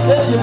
Hey,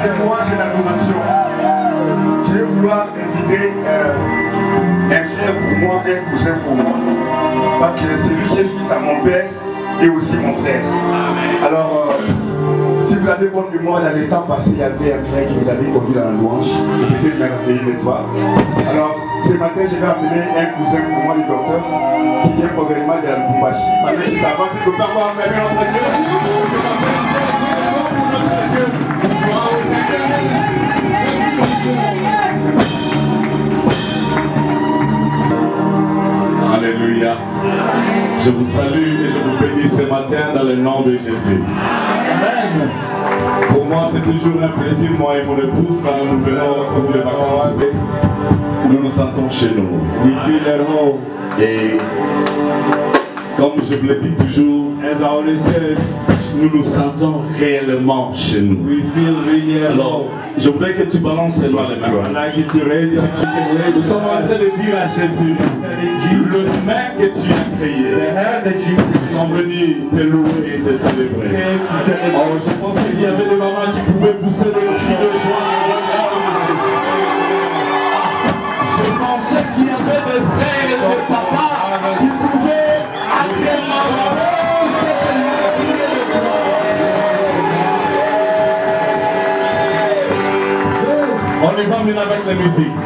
de louange et d'adoration. Je vais vouloir inviter un frère pour moi, un cousin pour moi. Parce que c'est lui qui est fils à mon père et aussi mon frère. Alors, si vous avez bonne mémoire, dans les temps passés, il y avait un frère qui nous avait conduit dans la louange. C'était merveilleux, n'est-ce pas? Alors, ce matin, je vais amener un cousin pour moi, le docteur, qui vient probablement de la Lubumbashi. Pendant qu'il avance, il ne peut pas voir même notre Dieu. Alléluia. Je vous salue et je vous bénis ce matin dans le nom de Jésus. Amen. Pour moi, c'est toujours un plaisir, moi et mon épouse, quand nous venons pour les vacances, nous nous sentons chez nous. Et comme je vous le dis toujours, nous nous sentons réellement chez nous. Alors, je voudrais que tu balances seulement les mains. Nous sommes en train de dire à Jésus, le main que tu as créé, sont venus te louer et te célébrer. Oh, je pensais qu'il y avait des mamans qui pouvaient pousser des cris de joie. Je pensais qu'il y avait des frères et des papas qui pouvaient actuellement on y va maintenant avec la musique.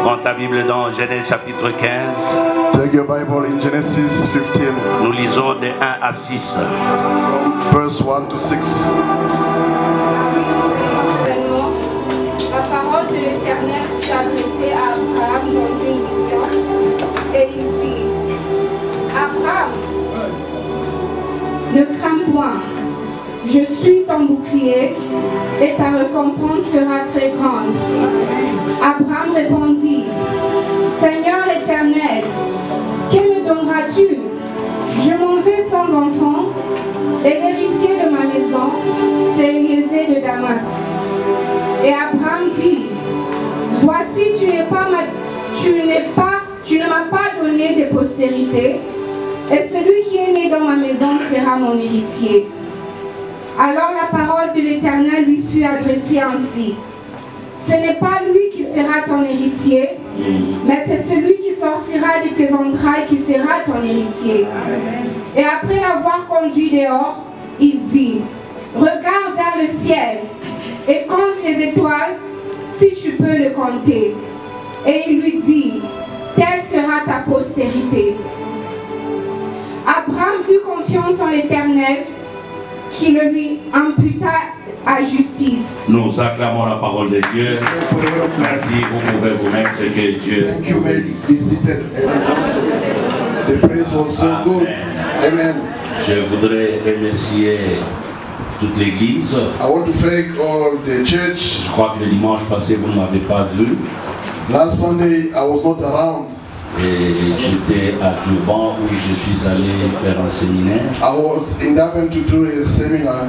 Prends ta Bible dans Genèse chapitre 15. Take your Bible in Genesis 15. Nous lisons de 1 à 6. Verse 1 to 6. La parole de l'Éternel fut adressée à Abraham dans une vision, et il dit: Abraham, ne crains point, je suis ton bouclier, et ta récompense sera très grande. Abraham répondit: Seigneur éternel, que me donneras-tu? Je m'en vais sans enfant, et l'héritier de ma maison, c'est Eliezer de Damas. Et Abraham dit: Voici, tu ne m'as pas donné de postérité, et celui qui est né dans ma maison sera mon héritier. Alors la parole de l'Éternel lui fut adressée ainsi: Ce n'est pas lui qui sera ton héritier, mais c'est celui qui sortira de tes entrailles qui sera ton héritier. Et après l'avoir conduit dehors, il dit: Regarde vers le ciel et compte les étoiles, si tu peux le compter. Et il lui dit: Telle sera ta postérité. Abraham eut confiance en l'Éternel, qui le lui imputa à justice. Nous acclamons la parole de Dieu. Merci, vous pouvez vous mettre, que Dieu. Thank you, may be seated. The praise was so good. Amen. Je voudrais remercier toute l'église. I want to thank all the church. Je crois que le dimanche passé, vous ne m'avez pas vu. Last Sunday, I was not around. Et j'étais à Durban où je suis allé faire un séminaire. I was in Durban to do a seminar.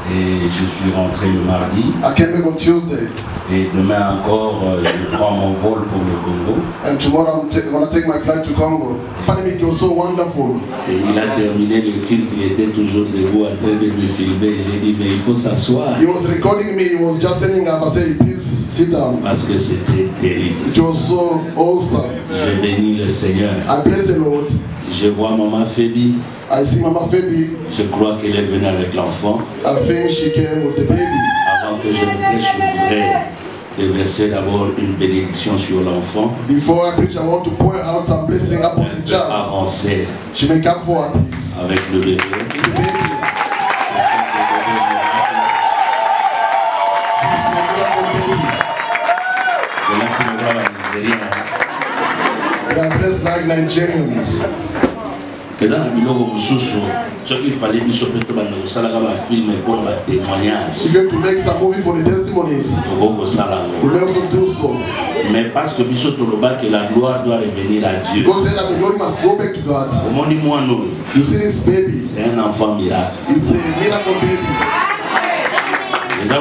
Et je suis rentré le mardi. I came back on Tuesday. Et demain encore, je prends mon vol pour le Congo. And tomorrow I'm going to take my flight to Congo. Pandemic was so wonderful. Et il a terminé le culte, il était toujours debout en train de me filmer. J'ai dit, mais il faut s'asseoir. He was recording me, he was just standing up. I said, please sit down. Parce que c'était terrible. It was so awesome. Je bénis le Seigneur. I bless the Lord. Je vois Maman Fébi. I see Mama Phoebe. Je crois qu'elle est venue avec l'enfant. I think she came with the baby. Avant que je ne prêche, je voudrais déverser d'abord une bénédiction sur l'enfant. Before I preach, I want to pour out some blessing upon the child. Avancer She may come forward, please. avec le bébé. The baby. This is a miracle baby. Et là, tu me vois la Nigérienne. They are dressed like Nigerians. Et dans la biloko mususu, ce qu'il fallait bien se mettre dans le salon comme un film pour un témoignage. If you have to make some movie for the testimonies, you may also do so. Mais parce que Bishop Toloba que la gloire doit revenir à Dieu. God said that the glory must go back to God. You see this baby? C'est un enfant miracle. It's a miracle baby. Because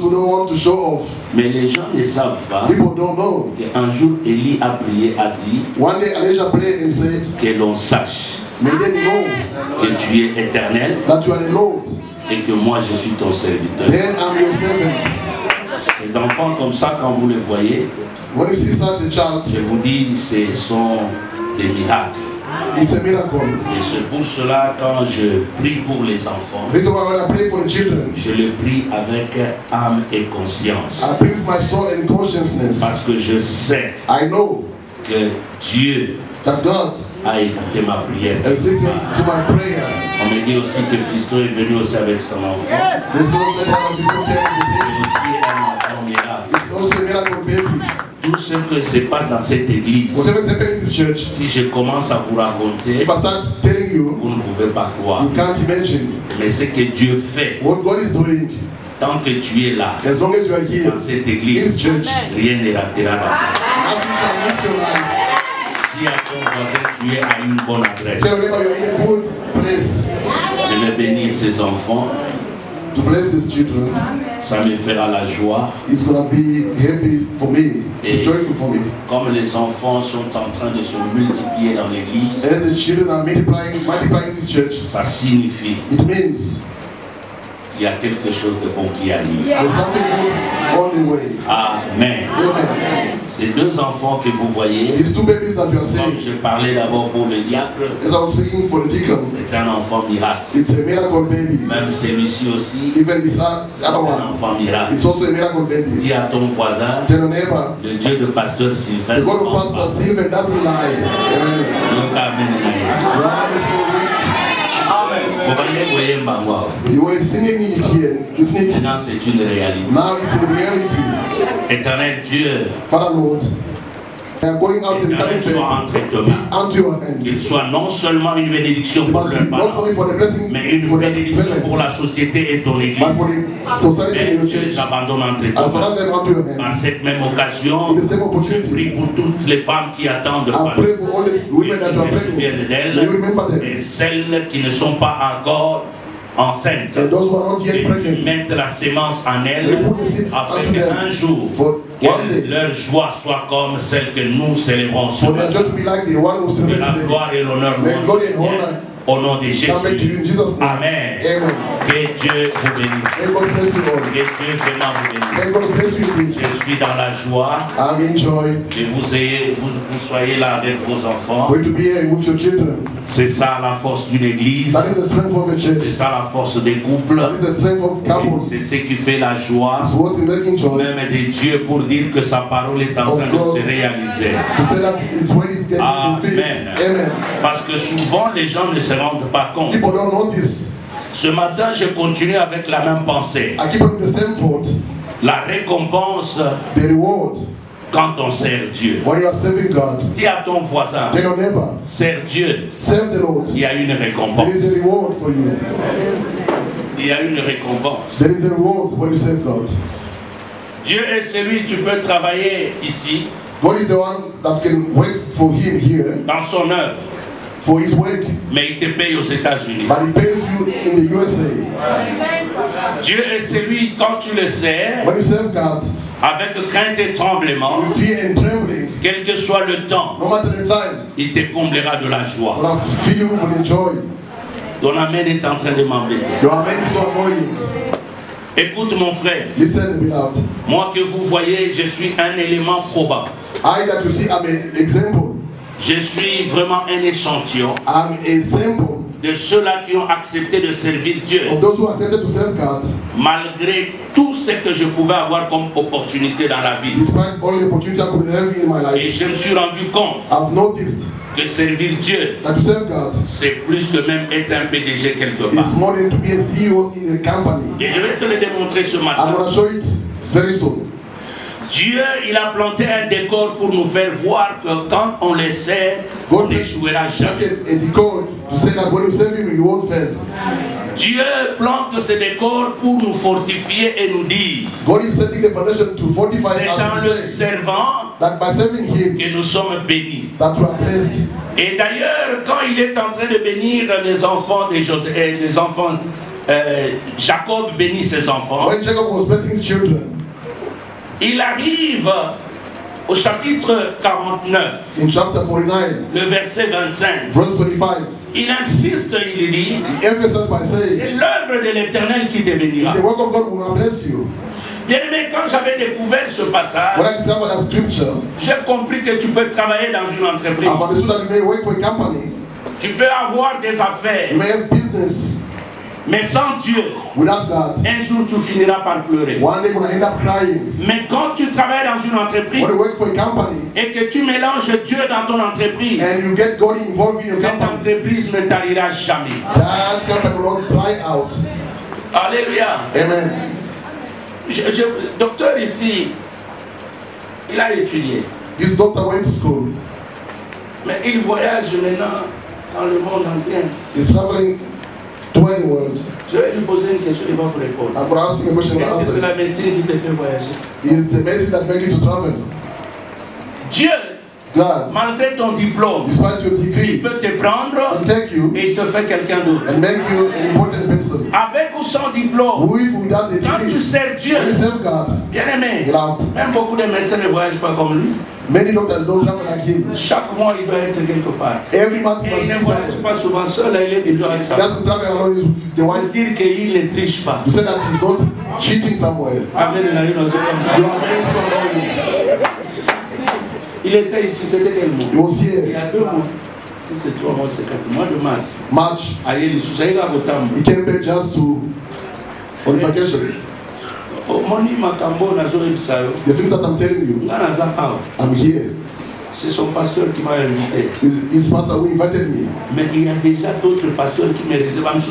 we don't want to show off. Mais les gens ne savent pas. People don't know. Qu'un jour Élie a prié, a dit. One day Elijah prayed and said, que l'on sache. May they know que tu es éternel. That you are the Lord. Et que moi je suis ton serviteur. Then I'm your servant. Ces enfants comme ça, quand vous les voyez, when you see such a child, je vous dis, ce sont des miracles. It's a miracle. Et c'est pour cela quand je prie pour les enfants, reason why when I pray for the children, je le prie avec âme et conscience. I pray with my soul and consciousness. Parce que je sais I know que Dieu that God a écouté ma prière. has listened to my prayer. On me dit aussi que Fisto est venu aussi avec son enfant. There's also part of his came with C'est aussi un enfant miracle. It's also a miracle baby. Tout ce que se passe dans cette église, Whatever is happening in this church, si je commence à vous raconter, if I start telling you, vous ne pouvez pas croire. you can't imagine Mais ce que Dieu fait, what God is doing. tant que tu es là, As long as you are here dans cette in église, this church, rien ne ratera ta vie. nothing shall miss your life. Dis à ton voisin, tu es à une bonne adresse. Tell them you're in a good place. Je vais bénir ces enfants. To bless these children, ça me fera la joie. It's gonna be happy for me. It's joyful for me. Comme les enfants sont en train de se multiplier dans l'église, as the children are multiplying in this church, ça signifie it means il y a quelque chose de bon qui arrive. there's something good on the way. Amen. Amen. Ces deux enfants que vous voyez, these two babies that you are comme seeing, je parlais d'abord pour le diacre, as I was speaking for the deacon, c'est un enfant miracle. it's a miracle baby. Même celui-ci aussi, Even this other c'est un one, enfant miracle. it's also a miracle baby. Dis à ton voisin, Tell your neighbor, le Dieu de Pasteur Sylvain, the God of Pastor Sylvain doesn't lie. Amen. You are never so weak. You were singing it here, isn't it? Maintenant, c'est une réalité. Now it's a reality. Éternel Dieu, Father Lord, they are going out and coming soit back entre tes mains. unto your Qu'il hands. soit non seulement une bénédiction It pour must leurs be not parents, only for the blessing, mais une for their bénédiction pour parents, la société et ton église. but for the society and Et your je church. les abandonne entre tes I surrender them mains. unto your Par hands. cette même occasion, In the same je opportunity, prie pour toutes les femmes qui attendent de I parler. pray for all the women that are pregnant. May you remember Et them. celles qui ne sont pas encore enceintes. And those who are not Et yet tu pregnant, mettes la sémence en may elles, you put the seed afin unto qu'un them. jour, For one que day, leur joie soit comme celle que nous célébrons ce for their matin. joy to be like the one who Que celebrated la today. gloire et l'honneur May nous glory and reviennent. honor Au nom de come back to you in Jésus. Jesus' name. Amen. Amen. Que Dieu vous bénisse. May God bless you all. Que Dieu vraiment vous bénisse. May God bless you indeed. Je suis dans la joie I'm in joy que vous soyez là avec vos enfants. for you to be here with your children. C'est ça la force d'une église. That is the strength of the C'est church. ça la force des couples. That is the strength of couples. C'est ce qui fait la joie It's what is making joy. même de Dieu pour dire que sa parole est en train de se réaliser. To say that is when it's getting fulfilled. Amen. Amen. Parce que souvent les gens ne se rendent pas compte. People don't notice. Ce matin, je continue avec la même pensée. I keep on the same thought. La récompense The reward quand on sert Dieu. when you are serving God. Dis à ton voisin, Tell your neighbor, sers Dieu, serve the Lord. il y a une There récompense. is a reward for you. Il y a une récompense. There is a reward when you serve God. Dieu est celui, tu peux travailler ici, God is the one that can work for him here, dans son œuvre, for his work, mais il te paye aux États-Unis. but he pays you in the USA. Dieu est celui, quand tu le sers, When you serve God, avec crainte et tremblement, with fear and trembling, quel que soit le temps, no matter the time, il te comblera de la joie. gonna fill you with the joy. Ton amen est en train de m'embêter. Your amen is so annoying. Écoute mon frère, Listen, beloved. moi que vous voyez, je suis un élément probant. I that you see, I'm an example. Je suis vraiment un échantillon I'm a sample de ceux-là qui ont accepté de servir Dieu, of those who accepted to serve God, malgré tout ce que je pouvais avoir comme opportunité dans la vie. despite all the opportunity I could have in my Et life. je me suis rendu compte I've noticed que servir Dieu, that to serve God c'est plus que même être un PDG quelque part. is more than to be a CEO in a company. Et je vais te le démontrer ce I'm matin. going to show it very soon. Dieu, il a planté un décor pour nous faire voir que quand on le sert, on n'échouera jamais. Planted a decor to say that when you serve Him, you won't fail. Dieu plante ce décor pour nous fortifier et nous dire, God is setting the foundation to fortify c'est us en to le say servant that by serving Him, que nous sommes bénis. that we are blessed. Et d'ailleurs, quand il est en train de bénir les enfants Jacob bénit ses enfants, When Jacob was blessing his children, il arrive au chapitre 49, in chapter 49, le verset 25. verse 25, Il insiste, il dit, he emphasized by saying, c'est l'œuvre de l'Éternel qui te bénira. it's the work of God who will bless you. Bien aimé, quand j'avais découvert ce passage, When I discovered that scripture, j'ai compris que tu peux travailler dans une entreprise. I've understood that you may work for a company, Tu peux avoir des affaires, you may have business mais sans Dieu, without God. un jour tu finiras par pleurer. One day you're going to end up crying. Mais quand tu travailles dans une entreprise When you work for a company et que tu mélanges Dieu dans ton entreprise, and you get God involved in your cette company, entreprise ne tarira jamais. that company will not dry out. Alléluia. Amen. Le docteur ici, il a étudié, This doctor went to school. mais il voyage maintenant dans le monde entier. He's traveling to any world. Je vais lui poser une question, il va vous répondre. I'm going to ask him a question and Est-ce que c'est answer. la médecine qui te fait voyager? Is the medicine that make you to travel? Dieu, God, malgré ton diplôme, despite your il degree, peut te prendre can take you et il te fait quelqu'un d'autre. and make you an important person. Avec ou sans diplôme, With or without the quand tu degree, sers Dieu, when you serve God, bien aimé, beloved, même beaucoup de médecins ne voyagent pas comme lui. many doctors don't travel like him. Chaque mois, il doit être quelque part. Every month Et he il ne must be voyage somewhere. pas souvent seul, il est He toujours avec sa doesn't travel alone with the Pour wife. dire qu'il ne triche pas. You say that he's not cheating somewhere. Amen, la une chose comme ça. You are made so annoying. Il était ici, c'était quel mois? He was Il y here. a 2 mois. Si c'est 3 mois, c'est 4 mois de mars. March. Aïe, il s'est dit He came back just to on vacation. The things that I'm telling you, I'm here. C'est son pasteur qui m'a invité. His pastor who invited me. Mais il y a déjà d'autres pasteurs qui me réservent.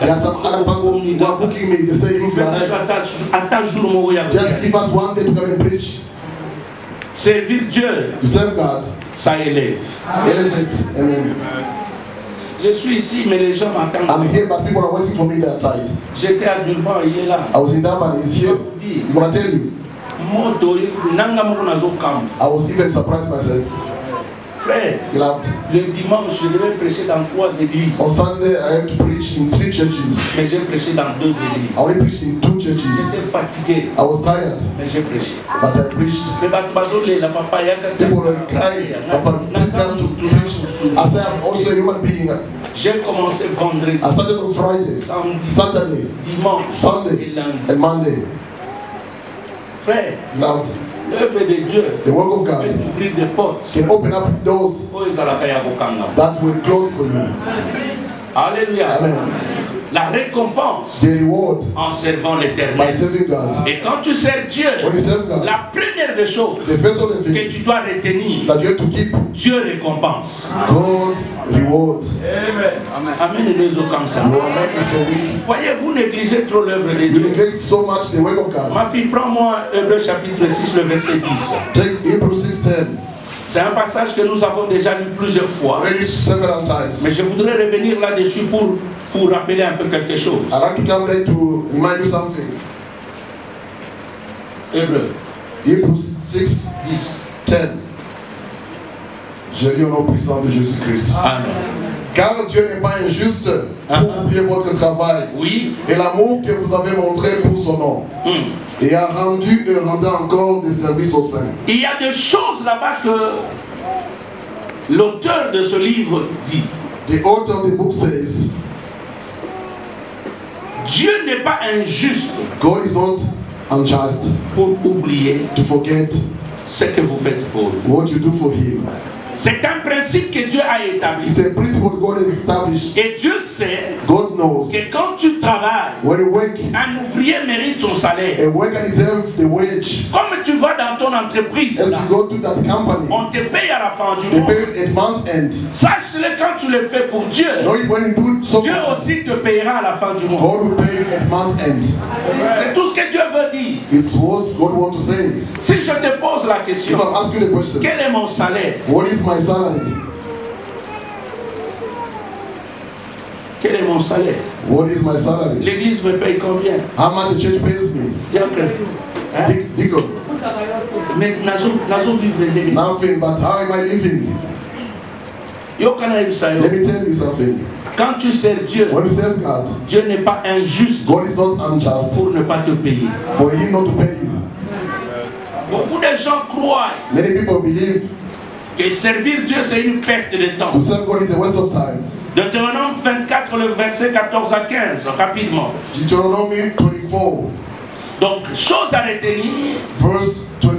There are some other pastors who are booking me. They say, if you are just give us one day to come and preach. Servir Dieu, to serve God, ça élève. Elevate. Amen. Je suis ici, mais les gens m'attendent. I'm here, but people are waiting for me that side. J'étais à Durban, il est là. I was in Durban, he's here. I'm gonna tell you. I was even surprised myself. Frère, le dimanche, je devais prêcher dans 3 églises. On Sunday, I have to preach in 3 churches. Mais j'ai prêché dans 2 églises. I only preached in 2 churches. J'étais fatigué. I was tired. Mais j'ai prêché. But I preached. People were crying. Papa, please come to preach. I said, I'm also a human being. J'ai commencé vendredi. I started on Friday, Saturday, dimanche, Sunday, and Monday. Frère, Loud. l'œuvre de Dieu, the work of God, ouvrir des portes can open up doors that will close for you. Alléluia. Amen. La récompense The reward en servant by l'Éternel. serving God. Et quand tu sers Dieu, When you serve God, la première des choses the first of the que things tu dois retenir, that you have to keep, Dieu récompense. God reward. Amen. Les autres comme ça. Your man is so weak. Voyez, vous négligez trop l'œuvre de You Dieu. neglect so much the work of God. Ma fille, prends-moi Hébreux chapitre 6, le verset 10. Take Hebrews 6:10. C'est un passage que nous avons déjà lu plusieurs fois. Read it several times. Mais je voudrais revenir là-dessus pour vous rappeler un peu quelque chose. I'd like to come back to remind you something. Hébreux Hebrews 6:10. Je lis au nom puissant de Jésus-Christ. Amen. Car Dieu n'est pas injuste pour oublier votre travail Oui. et l'amour que vous avez montré pour son nom. Et a rendu et rendant encore des services au sein. Il y a des choses là-bas que l'auteur de ce livre dit. The author of the book says, Dieu n'est pas injuste God is not unjust pour oublier to forget ce que vous faites pour lui. what you do for him. C'est un principe que Dieu a établi. It's a principle God has established. Et Dieu sait God knows que quand tu travailles, when you work, un ouvrier mérite son salaire. a worker deserves the wage. Comme tu vas dans ton entreprise, As là, you go to that company, on te paye à la fin du they mois. pay at month end. Sache-le quand tu le fais pour Dieu. Know it when you do so. Dieu aussi te payera à la fin du mois. God will pay at month end. C'est tout ce que Dieu veut dire. It's what God wants to say. Si je te pose la If question, I'm asking the question, quel est mon salaire? what is my salary? Quel est mon salaire? What is my salary? L'église me paye combien? How much the church pays me? Diacre. Hein? Deacon. Mais nazo vivre de Nothing, but how am I living? Yo kana ibisayo. Let me tell you something. Quand tu sers Dieu, When you serve God, Dieu n'est pas injuste God is not unjust pour ne pas te payer. for him not to pay you. Beaucoup de gens croient Many people believe que servir Dieu c'est une perte de temps. to serve God is a waste of time. Deutéronome 24, le verset 14 à 15, rapidement. Deuteronomy 24, Donc, chose à retenir, verse 20.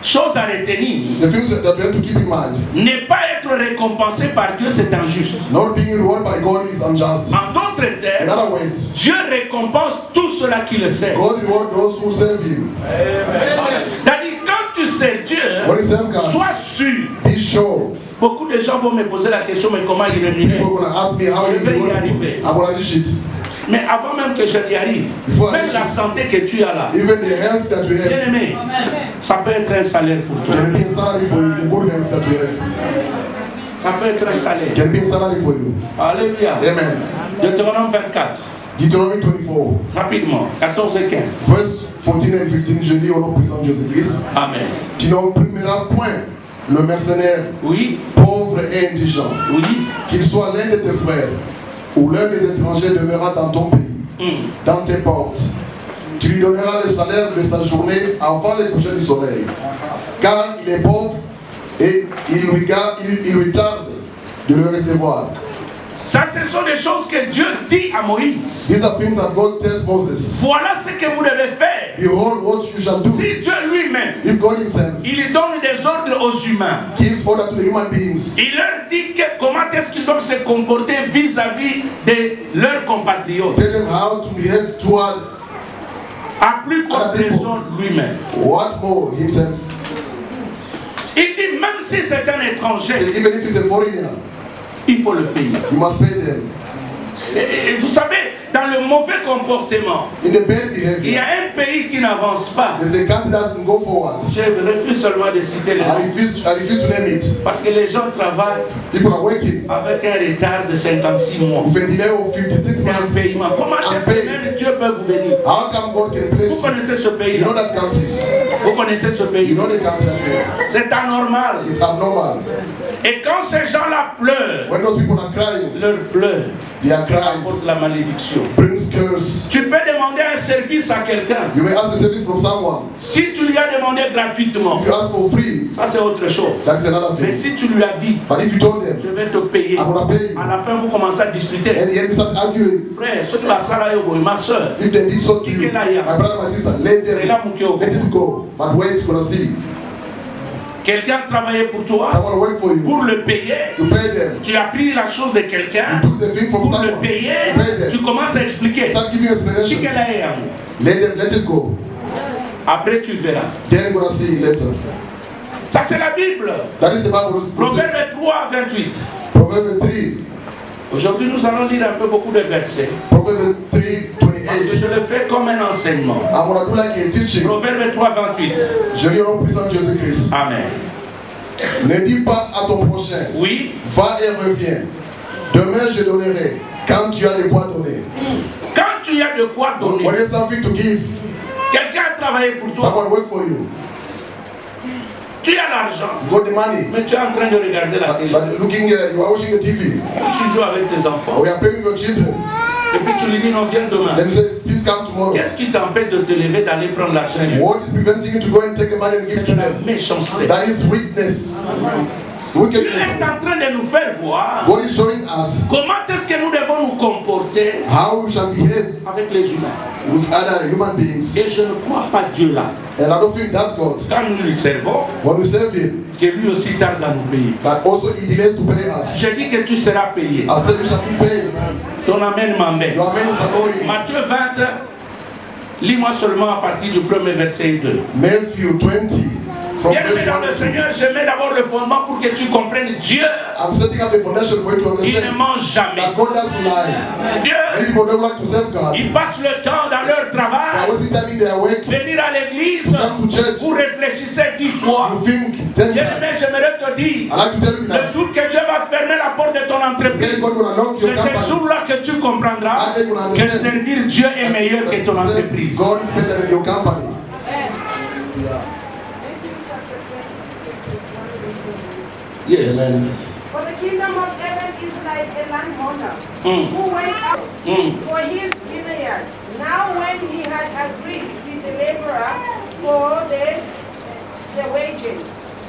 chose à retenir, The things that we have to keep in mind. ne pas être récompensé par Dieu, c'est injuste. Not being rewarded by God is unjust. En d'autres In termes, other words, Dieu récompense tous ceux-là qui le servent. God rewards those who serve him. C'est-à-dire, quand tu sers Dieu, When you serve God, sois sûr. be sure. Beaucoup de gens vont me poser la question, mais comment il rémunère? People are going to ask me how Je you vais y reward arriver. people. I'm going to reach it. Mais avant même que je n'y arrive, Before I même reach la it, santé que tu as là, even the health that you have bien aimé, ça peut être un salaire pour toi. can be a salary for you. The good health that you have Ça peut être un salaire. can be a salary for you. Alléluia. Amen. Deutéronome 24, Deuteronomy 24, rapidement, 14 et 15. verse 14 and 15. Je lis au nom puissant de Jésus-Christ. Amen. Tu n'opprimeras point le mercenaire, Oui, pauvre et indigent, oui. qu'il soit l'un de tes frères ou l'un des étrangers demeurant dans ton pays, dans tes portes. Tu lui donneras le salaire de sa journée avant le coucher du soleil, car il est pauvre et il lui tarde de le recevoir. Ça, ce sont des choses que Dieu dit à Moïse. These are things that God tells Moses. Voilà ce que vous devez faire. Behold what you shall do. Si Dieu lui-même, If God himself il donne des ordres aux humains, gives order to the human beings, il leur dit que comment est-ce qu'ils doivent se comporter vis-à-vis de leurs compatriotes. tell them how to behave toward À plus forte raison lui-même. what more himself. Il dit même si c'est un étranger, So even if he's a foreigner, il faut le payer. you must pay them. Et vous savez, dans le mauvais comportement, In the bad il y behavior, a un pays qui n'avance pas. there's a country that doesn't go forward. Je refuse seulement de citer les I noms. refuse to name it. Parce que les gens travaillent People are working avec un retard de 56 mois. with a delay of 56 C'est un months. paiement. Comment est-ce que même Dieu peut vous bénir? How come God can bless Vous you? connaissez ce You pays-là? know that country. Vous connaissez ce You pays? know the country. C'est anormal. It's abnormal. Et quand ces gens-là pleurent, When those people are crying, leurs pleurs their apportent cries la malédiction. brings curse. Tu peux demander un service à quelqu'un. You may ask a service from someone. Si tu lui as demandé gratuitement, If you ask for free, ça c'est autre chose. that is another Mais thing. si tu lui as dit, But if you told them, je vais te payer, I'm gonna pay you, à la fin vous commencez à discuter. and then you start arguing, Frère, ce qui va ça là, ma soeur, if they did so to you, my brother, my sister, let it go. But wait, gonna see. quelqu'un travaillait pour toi, Someone work for you. pour le payer. You pay them. Tu as pris la chose de quelqu'un, You took the thing from pour le someone. payer, You pay them. tu commences à expliquer. Start giving explanations. Let it go. Après tu verras. Then you're gonna see later. Ça c'est la Bible. That is the Bible. Proverbe 3, 28. Proverbs 3. Aujourd'hui nous allons lire un peu beaucoup de versets. Proverbs 3, Parce que 28. je le fais comme un enseignement. I'm gonna do like a teaching. Proverbe 3, 28. Je lis au nom puissant de Jésus-Christ. Amen. Ne dis pas à ton prochain, Oui. va et reviens. Demain je donnerai, quand tu as de quoi donner. Quand tu as de quoi donner, When you have something to give, quelqu'un a travaillé pour toi, someone work for you. tu as l'argent, You got the money. mais tu es en train de regarder la télé. But looking, you are watching the TV. Tu joues avec tes enfants. We are playing with your children. Et puis tu lui dis non, viens demain. Then you say, please come tomorrow. Qu'est-ce qui t'empêche de te lever, d'aller prendre l'argent? What is preventing you to go and take the money and give C'est to de la them? méchanceté. That is weakness. Dieu Wickedness. est en train de nous faire voir God is showing us comment est-ce que nous devons nous comporter how we shall behave avec les humains. with other human beings. Et je ne crois pas Dieu là. And I don't think that God, Quand nous lui servons, when we serve Him, que lui aussi tarde à nous payer. but also He delays to pay us. Je dis que tu seras payé. I said you shall be paid. Ton amen m'embête. Your amen is anointing. Matthieu 20, lis-moi seulement à partir du premier verset 2. Matthew 20. From Bien-aimé verse dans le 1 to 2. Seigneur, je mets d'abord le fondement pour que tu comprennes Dieu. I'm setting up the foundation for you to Il ne understand ment jamais. that God doesn't lie. Dieu, Many people don't like to serve God. ils passent le temps dans leur They are travail, wasting time in their work. venir à l'église, Come to church. vous réfléchissez 10 fois. You think 10 Bien-aimé, times. j'aimerais te dire, I like to tell you le that. jour que Dieu va fermer la porte de ton Then entreprise, God will unlock c'est your ce company. jour-là que tu comprendras And then you will que understand servir Dieu est meilleur que that ton serve entreprise. God is better than your company. Yes. Amen. For the kingdom of heaven is like a landowner Mm. who went out Mm. for his vineyards. Now when he had agreed with the laborer for the wages,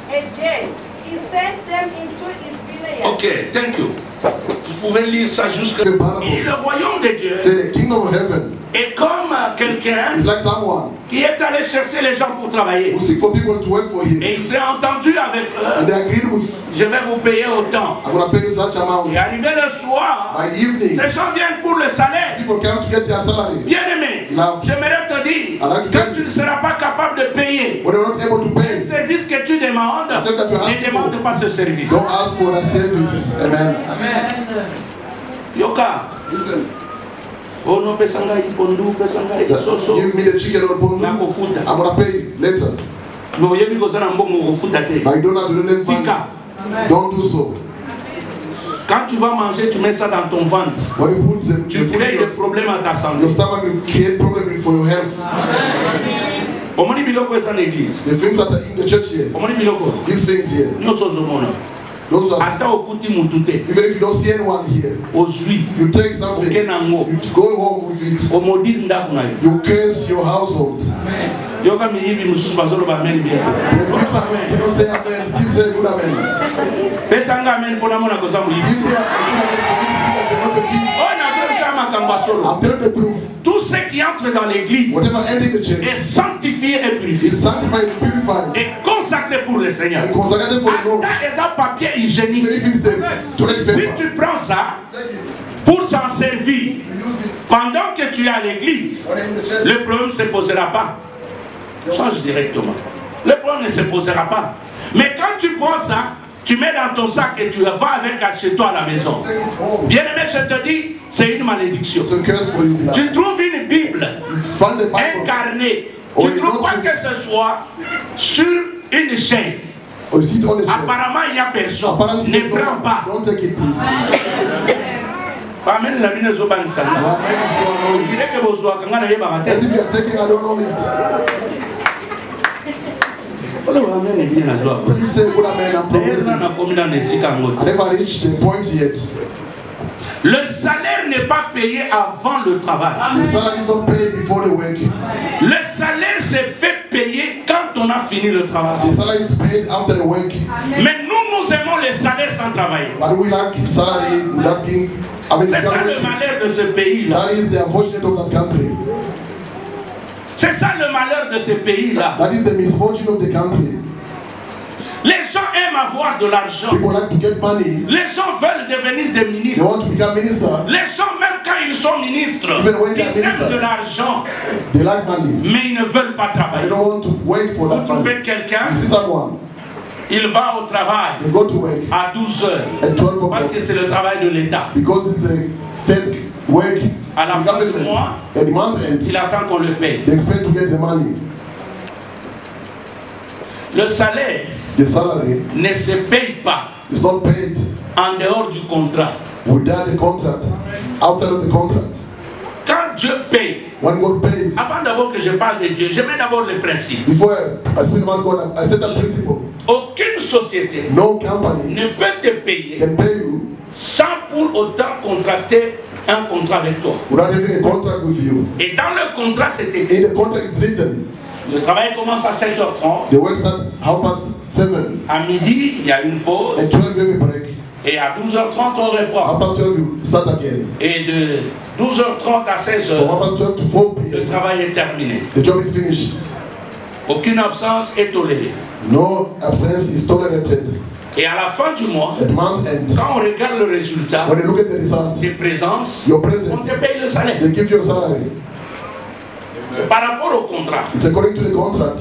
a day, he sent them into his vineyard. Ok, thank you. Vous pouvez lire ça jusque. The parable. Et le royaume de Dieu Say the kingdom of heaven est comme quelqu'un is like someone qui est allé chercher les gens pour travailler. who seek for people to work for him. Et il s'est entendu avec And eux. they agreed with, Je vais vous payer autant. I'm going to pay you such amount. Et arrivé le soir, By the evening, ces gens viennent pour le salaire. people come to get their salary. Bien aimé, Love. j'aimerais te dire, I like to quand tell tu you. ne seras pas capable de payer But they're not able to le pay. service que tu demandes, Except that you ask ne demande for. pas ce service. Don't ask for that service. Amen. Yoka, Listen, oh no, pesanga ipondu, pesanga isoso. give me the chicken or bone. Na I'm kofuta. going to pay later. Mais oyebi kozala mbongo kofuta te. But you don't have to donate money. Tika. Don't do so. Quand tu vas manger, tu mets ça dans ton ventre. When you put the Tu food in crées des problèmes à ta santé. your stomach, will create problems for your health. Omoni biloko eza na église. The things that are in the church here, Omoni biloko. these things here, Nyonso ozomona. those are, Ata okuti mutu te. even if you don't see anyone here, Ozwi. you take something, Oke nango. you go home with it, Omodi ndako na yo. you curse your household. Yoka miyibi mususu bazoloba amen bien. The things that you cannot say amen, please say good amen. Pesanga amen mpona mona koza moyibi. Give me a good amen for me to see that I'm telling the proof. Tout ce qui entre dans l'église Whatever entering the church est sanctifié et purifié. is sanctified and purified. Et consacré pour le Seigneur. And consecrated for the Lord. Attends, un papier hygiénique. Benefits them to let Si paper. tu prends ça Take it. pour t'en servir You use it. pendant que tu es à l'église, When in the church, le problème ne se posera pas. Change directement. Le problème ne se posera pas. Mais quand tu prends ça, tu mets dans ton sac et tu vas avec chez toi à la maison. take it home. Bien aimé, je te dis, c'est une malédiction. It's a curse for you. Tu trouves une Bible Find the Bible. incarnée. Oh, Tu ne trouves pas non. que ce soit sur une chaise. Or you sit on the chair. Apparemment, il n'y a personne. Apparently, Ne prends pas. don't take it, please. Amen, la mine zoba ni sana. Amen. So annoying. Il est que vous soyez quand on est As baraté. if you are taking, I don't know it. Please say good amen. I'm progressing. I never reached the point yet. Le salaire n'est pas payé avant le travail. The salary is not paid before the work. Le salaire s'est fait payer quand on a fini le travail. The salary is paid after the work. Mais nous aimons les salaires sans travailler. But we like salary without being. I mean, C'est ça le without working. malheur de ce pays-là. That is the unfortunate of that country. C'est ça le malheur de ce pays-là. That is the misfortune of the country. Les gens aiment avoir de l'argent. People like to get money. Les gens veulent devenir des They ministres. want to become minister. Les gens, même quand ils sont ministres, Even when ils they are aiment ministers. de l'argent, They like money. mais ils ne veulent pas They travailler. don't want to wait for Vous that money. trouvez quelqu'un, You see someone, il va au travail they go to work à 12 heures, at 12 parce o'clock que c'est le travail de l'État. because it's the state work, À la the fin du government. mois, At the month end, il attend qu'on le paye. they expect to get the money. Le salaire The salary ne se paye pas is not paid en dehors du contrat. without the contract, outside of the contract. Quand Dieu paye, When God pays, avant d'abord que je parle de Dieu, je mets d'abord le principe. before I speak about God, I set a principle. Aucune société No company ne peut te payer can pay you sans pour autant contracter un contrat avec toi. without having a contract with you. Et dans le contrat, c'est écrit. In the contract is written, Le travail commence à 7h30. the work start 7:30. À midi, il y a une pause. At 12 you have a break. Et à 12h30, on reprend. 12 you start again. Et de 12h30 à From 16h, 12 to 4 le p.m. travail est terminé. the job is finished. Aucune absence est tolérée. No absence is tolerated. Et à la fin du mois, At month end, quand on regarde le résultat when you look at the result, des présences, your on presence, te paye le salaire. they give you a salary. C'est par rapport au contrat. It's according to the contract.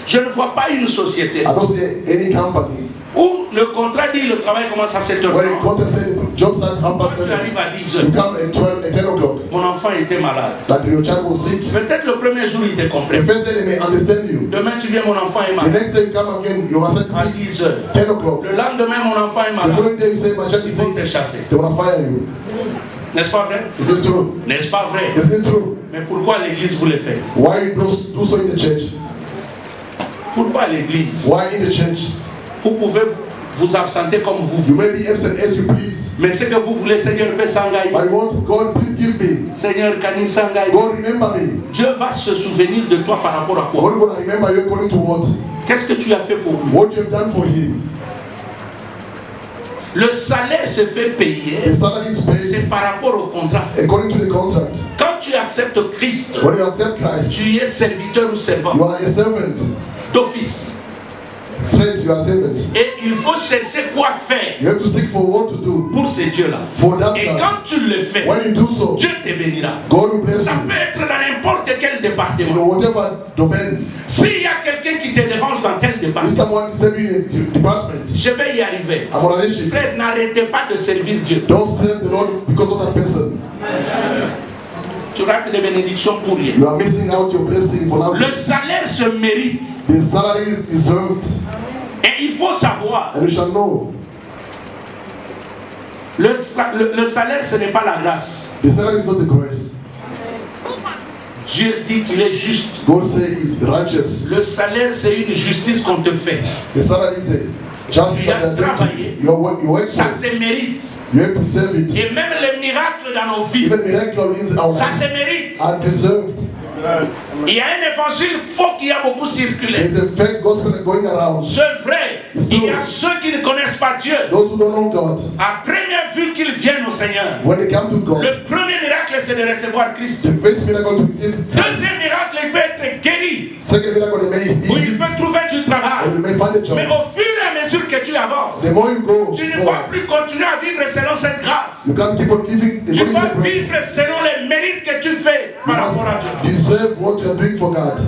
Je ne vois pas une société I don't see any company où le contrat dit le travail commence à 7h30. where the contract said job start Quand tu 7:30. arrives à 10h, You come at 12 at 10 o'clock. mon enfant était malade. That your child was sick. Peut-être le premier jour, il te The comprend. first day they may understand you. Demain, tu viens, mon enfant est The malade. next day you come again, your son is À sick. 10h. 10 o'clock. Le lendemain, mon enfant est The malade. following day you say my child Ils is vont te sick. chasser. They wanna fire you. N'est-ce pas vrai? Is it true? N'est-ce pas vrai? Isn't it true? Mais pourquoi l'église vous le faites? Why you do so in the church? Pourquoi l'église? Why in the church? Vous pouvez vous absenter comme vous You voulez. may be absent as you please. Mais ce que vous voulez, Seigneur, paie Sangaï. But you want God, please give me. Seigneur, Kani Sangaï. God, remember me. Dieu va se souvenir de toi par rapport à quoi? God gonna remember you according to what? Qu'est-ce que tu as fait pour lui? What you have done for him. Le salaire se fait payer. The salary is paid C'est par rapport au contrat. according to the contract. Quand tu acceptes Christ, When you accept Christ, tu es serviteur ou you servant are a servant. d'office. Straight, you are a servant. Et il faut chercher quoi faire You have to seek for what to do. pour ces dieux-là. For that Et God. quand tu le fais, When you do so, Dieu te bénira. God will bless Ça you. peut être dans n'importe quel In département. whatever domain. S'il y a quelqu'un qui te dérange dans tel If département, someone is serving in a department, je vais y arriver. I'm gonna reach it. Frère, n'arrêtez pas de servir Dieu. Don't serve the Lord because of that person. Tu rates des bénédictions pour rien. You are missing out your blessing for Le nothing. salaire se mérite. The salary is deserved, Et il faut savoir, and you shall know. le salaire, ce n'est pas la grâce. The salary is not the grace. Dieu dit qu'il est juste. God says is righteous. Le salaire, c'est une justice qu'on te fait. The salary is the justice Tu as that travaillé. you work Ça for. se mérite. You have to deserve it. Et même les miracles dans nos vies, Even miracles in our ça lives se mérite. are deserved. Il y a un évangile faux qui a beaucoup circulé. There's a fake gospel going around. C'est vrai. Il y a ceux qui ne connaissent pas Dieu. Those who don't know God, À première vue qu'ils viennent au Seigneur, when they come to God, le premier miracle c'est de recevoir Christ. the first miracle to receive, Deuxième miracle, il peut être guéri. second miracle they may Ou be, il peut trouver du or travail. you may find a job. Mais au fur et à mesure que tu avances, The more you go tu ne vas forward, plus continuer à vivre selon cette grâce. you can't keep on living Tu according to vas the grace. vivre selon les mérites que tu fais You par rapport à Dieu. must deserve what you are doing for God.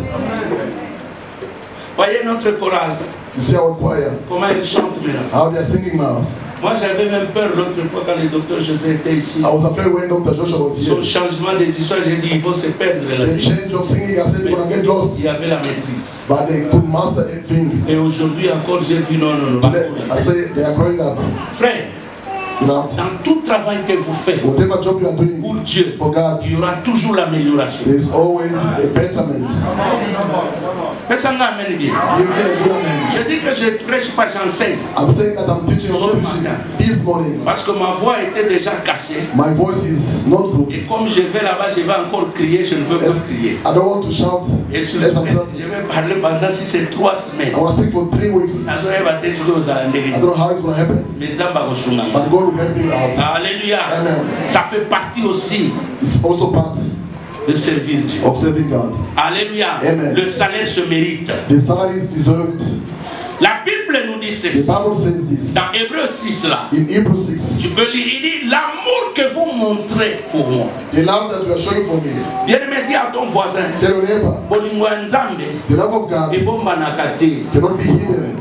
Voyez notre chorale, You see our choir, comment ils chantent maintenant. how they are singing now. Moi j'avais même peur l'autre fois quand le docteur José était ici. I was afraid when Dr. Joshua was Son here. changement des histoires, j'ai dit il faut se perdre The là-dedans. change of singing, I said they're gonna get lost, Il y avait la maîtrise. but they could master everything. Et aujourd'hui encore, j'ai dit non, non, non. Today, I say they are growing up. Frère, Beloved, dans tout travail que vous faites whatever job you are pour doing Dieu, for God, il y aura toujours l'amélioration. there is always a betterment. Personne n'amène bien. Give me a good amen. Je dis que je ne prêche pas, j'enseigne. I'm saying that I'm teaching on preaching this morning. Parce que ma voix était déjà cassée. My voice is not good. Et comme je vais là-bas, je vais encore crier, je ne veux pas crier. I don't want to shout Et as I'm traveling. je vais parler pendant si c'est 3 semaines. I want to speak for 3 weeks. I don't know how it's going to happen, but God will help me out. Alléluia. Amen. Ça fait partie aussi It's also part de servir Dieu. of serving God. Alléluia. Amen. Le salaire se mérite. The salary is deserved. La Bible nous dit The ceci. Bible says this Dans Hébreu 6 là. in Hebrews 6. Tu peux lire, il dit l'amour que vous montrez pour moi. The love that you are showing for me, Bien-aimé, dis à ton voisin. tell your neighbor, Bolingo ya Nzambe, the love of God ebombanaka te. cannot be hidden.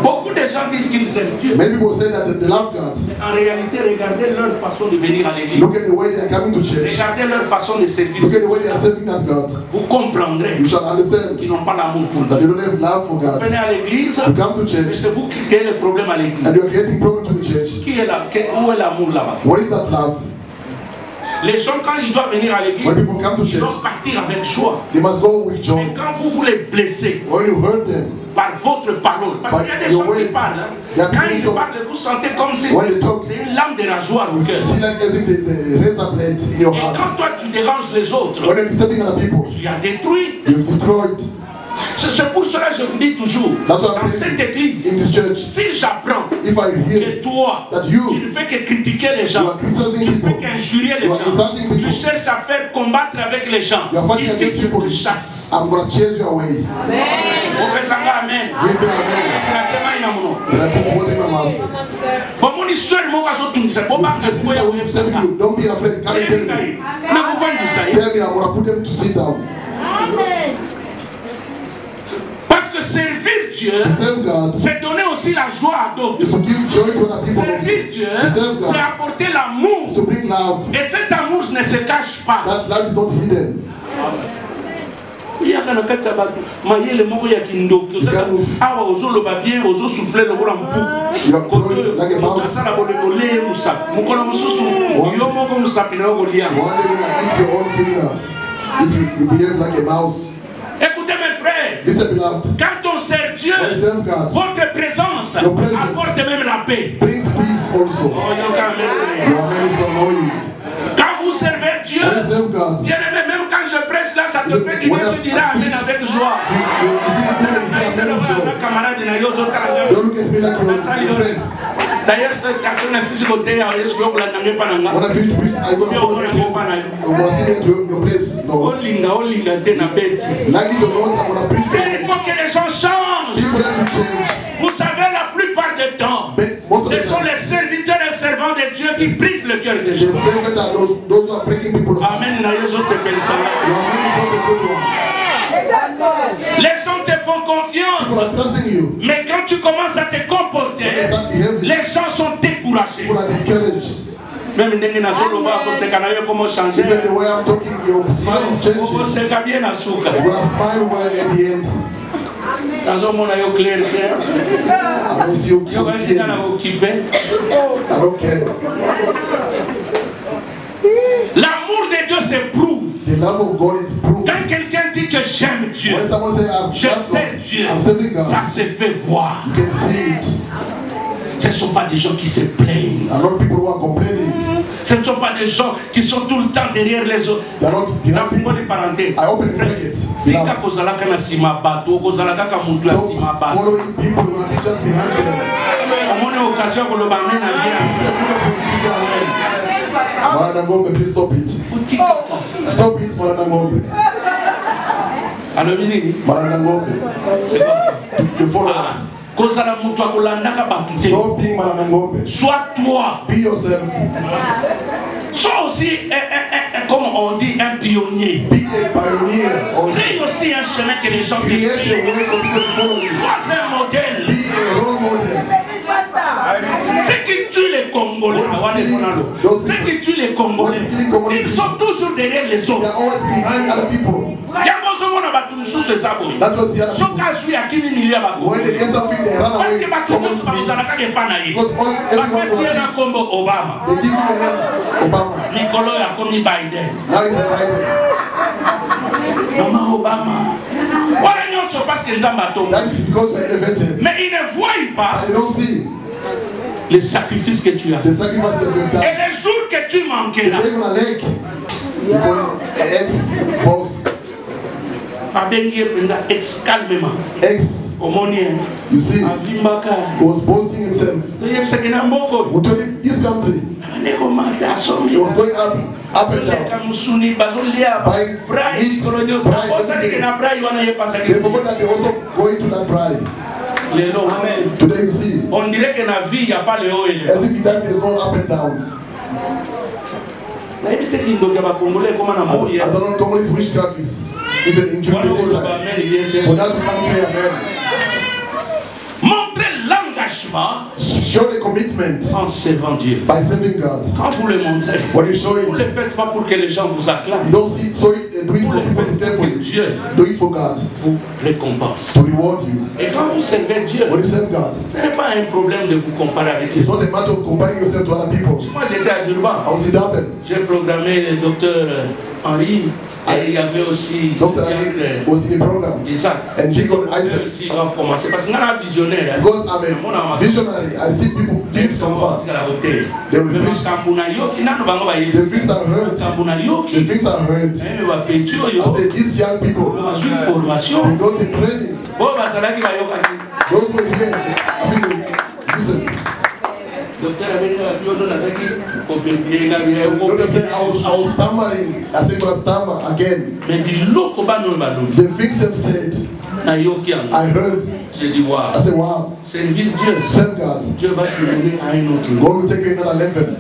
Beaucoup de gens disent qu'ils aiment Dieu. Many people say that they love God. En réalité, regardez leur façon de venir à l'église. Look at the way they are coming to church. Regardez leur façon de servir. Look at the way they are serving that God. Vous comprendrez You shall understand qu'ils n'ont pas l'amour pour that Dieu. you don't have love for Vous God. venez à l'église, You come to mais church c'est vous qui créez le problème à l'église. and you are creating problem to the church. Où est l'amour là-bas? What is that love? Les gens, quand ils doivent venir à l'église, When people come to ils church, doivent partir avec joie. they must go with Mais joy. quand vous les blessez When you hurt them, par votre parole, parce qu'il y a des gens qui parlent, hein. Quand ils parlent, vous sentez comme si c'est une lame de rasoir au cœur. see like as if there's a razor blade in your Et heart. quand toi tu déranges les autres, When you're disturbing other people, tu as détruit. you've destroyed. C'est pour cela que je vous dis toujours, That's what I'm dans saying. cette église, In this church, si j'apprends if I que hear toi, that tu you ne fais que critiquer les You gens, are criticizing tu ne fais people. qu'injurier les You are gens, insulting people. tu cherches à faire combattre avec les gens, you are fighting ici against tu people, les chasses. I'm going to chase you away. Opesanga amen. Give me amen. Sinatema ina muno. And I put word in my mouth. Bomoni seul mo kazotungisa boba This sister kafuya will tell uyebsanga. you, don't be afraid. Come and tell me. Nakuvandisa ye. Tell me, I'm going to put them to sit down. Parce que servir Dieu, To serve God c'est donner aussi la joie à d'autres. is to give joy to other people. Servir Dieu, To serve God c'est apporter l'amour. is to bring love. Et cet amour ne se cache pas. That love is not hidden. yaka na kati ya bato mayele moko ya kindoki awa ozoloba bien ozosufle lokola mpuku asala bolebole ye mosapi mokolo mosusu yo moko mosapi na yo kolia. Écoutez mes frères, Listen, beloved. quand on sert Dieu, votre présence apporte même la paix. Brings peace also. Quand vous servez Dieu, bien aimé, même quand je prêche là, ça te fait du bien, tu diras Amen avec joie. Don't look at me like you're a friend. D'ailleurs, cette personne est ici côté, est-ce que vous l'avez pas dans when I finish preaching, I'm going to follow you home. I'm going to sing it to your place. No. Like it or not, I'm going to preach to il you. faut que les gens changent. People have to change. Vous savez, la plupart du temps, ce sont les serviteurs et servants de Dieu qui brisent le cœur des gens. The servants are those who are breaking people's hearts. Amen. Les gens te font People are confiance. trusting you. Mais quand tu commences à te comporter, les gens sont découragés. People are discouraged. Même ndenge nazoloba koseka na yo comment changer. Even the way I'm talking, your smile is changing. Koseka bien na suka. You're going to smile well at the end. Nazomona yo clair clair. I don't see you so Yo clearly. kana occupé. I don't care. L'amour de Dieu s'éprouve. The love of God is proof. Quand quelqu'un dit que j'aime Dieu, When someone says, je sers Dieu, I'm serving God, ça se fait voir. you can see it. Ce ne sont pas des gens qui se plaignent. Ce ne sont pas des gens qui sont tout le temps derrière les autres. Dans une parenthèse, tika kozalaka na sima bato, kozalaka ka mutu ya sima bato. Omone occasion ko loba mena bien. Malana Ngombe, please stop it. Stop it, Malana Ngombe. Alors nini? Malana Ngombe. C'est quoi? The followers. Kozala mutu akolandaka bato te. Stop being Malana Ngombe. Sois toi. Be yourself. Sois aussi, comme on dit, un pionnier. Be a pioneer. Crée aussi un chemin que les gens te suivent. Sois un modèle. Be a role model. Ceux qui tuent les Congolais, ceux qui tuent les Congolais, ils sont toujours derrière les autres. They are always behind other people. When they get something, they run away. Because everyone they give him the name Obama. Now he's a Biden. Maman Obama. That is because we are elevated. Mais ils ne voient pas They don't see les sacrifices que tu as the fait. sacrifice that you've done. Et les jours que tu manquais là, They're gonna leg. You call him ex-boss. calmement. Ex. You see, he was boasting himself. Who told him this country? He was going up and down. Buying meat, bride. They forgot that they also going to that bride. Today you see, as if that there's no up and down. I don't know Congolese witchcraft is even in the daytime. For that we can't say amen. Show the commitment en servant Dieu. By serving God. Quand vous le montrez, when you show it, vous ne le faites pas pour que les gens vous acclament. You don't see, so it, do it for people to tell you. Dieu do it for God. Vous récompense. To reward you. Et quand vous servez Dieu, when you serve God, ce n'est pas un problème de vous comparer avec It's not a matter of comparing yourself to other people. Moi j'étais à Durban. I was in Durban. J'ai programmé le docteur Henri. Et il y avait aussi Dr. Ali was in the program. Isaac. And Deacon Isaac. Aussi doivent commencer parce que nous sommes visionnaires. Because I'm a visionary. I see people things from far. They will preach. The things are heard. The things are heard. I say these young people, they go to training. Those who are here, I think they listen. Doctor said I was stammering. I said I was stammer again. The things they said, I heard. I said wow. Serve God. God will take you another level.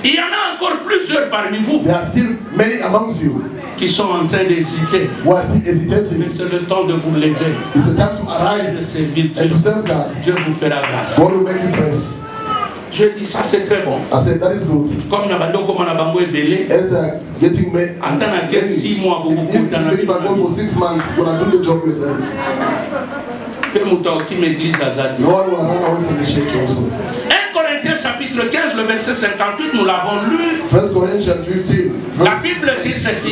Il y en a encore plusieurs parmi vous. There are still many amongst you qui sont en train d'hésiter. Who are still hesitating. Mais c'est le temps de vous lever. It's the time to arise and to serve God. Dieu vous fera grâce. God will make you praise. Je dis ça c'est très bon. I said that is good. Comme Nabando comme Nabango est belé. As they're getting many. If I go for 6 months, you're gonna do the job yourself. No one will run away from the church also. 1 Corinthiens chapitre 15, le verset 58, nous l'avons lu. 1 Corinthians 15. La Bible dit ceci.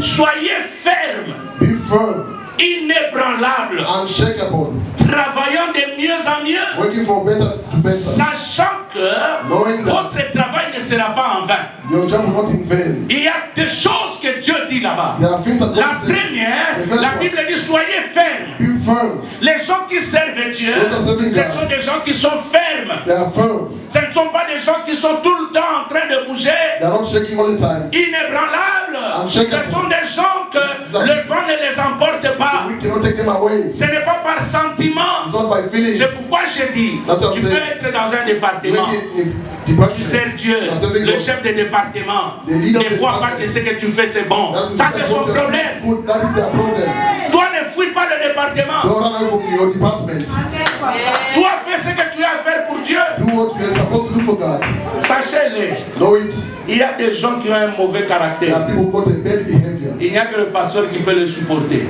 Soyez fermes. Be firm. Inébranlable, unshakable, travaillant de mieux en mieux, working for better to better, sachant que votre travail ne sera pas en vain. Your job will not in vain. Il y a des choses que Dieu dit là-bas. La première, la Bible dit soyez fermes. Be firm. Les gens qui servent Dieu, ce sont des gens qui sont fermes. They are firm. Ce ne sont pas des gens qui sont tout le temps en train de bouger. They are not shaking all the time. Inébranlables. Ce sont des gens que le vent ne les emporte pas. Ce n'est pas par sentiment. C'est pourquoi je dis, tu peux être dans un département, tu sers Dieu, le chef de département ne voit pas que ce que tu fais c'est bon. Ça c'est son problème. Toi ne fuis pas le département. Toi fais ce que tu as à faire pour Dieu. Sachez-le. Il y a des gens qui ont un mauvais caractère. Il n'y a que le pasteur qui peut le supporter.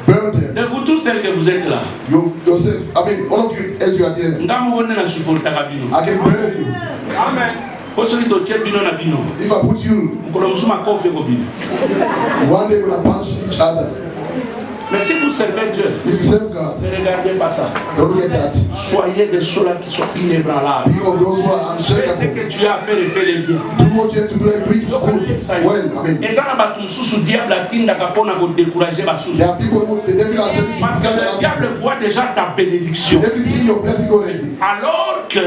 De vous tous tels que vous êtes là. All of you as you are there. I can burn you. Amen. If I put you, one day we're going to punch each other. Mais si vous servez Dieu, if you serve God, ne regardez pas ça. don't look at that. Soyez de ceux-là qui sont inébranlables. Be of those who are Fais ce unshakable. que tu as à faire et fais-le bien. Do what you have to do and do it good. Well, I mean, Et ça n'a pas tout sous diable à qui n'a pas décourager ma source. there are people who the devil has sent Parce que le diable voit déjà ta bénédiction. The devil see your blessing already. Alors que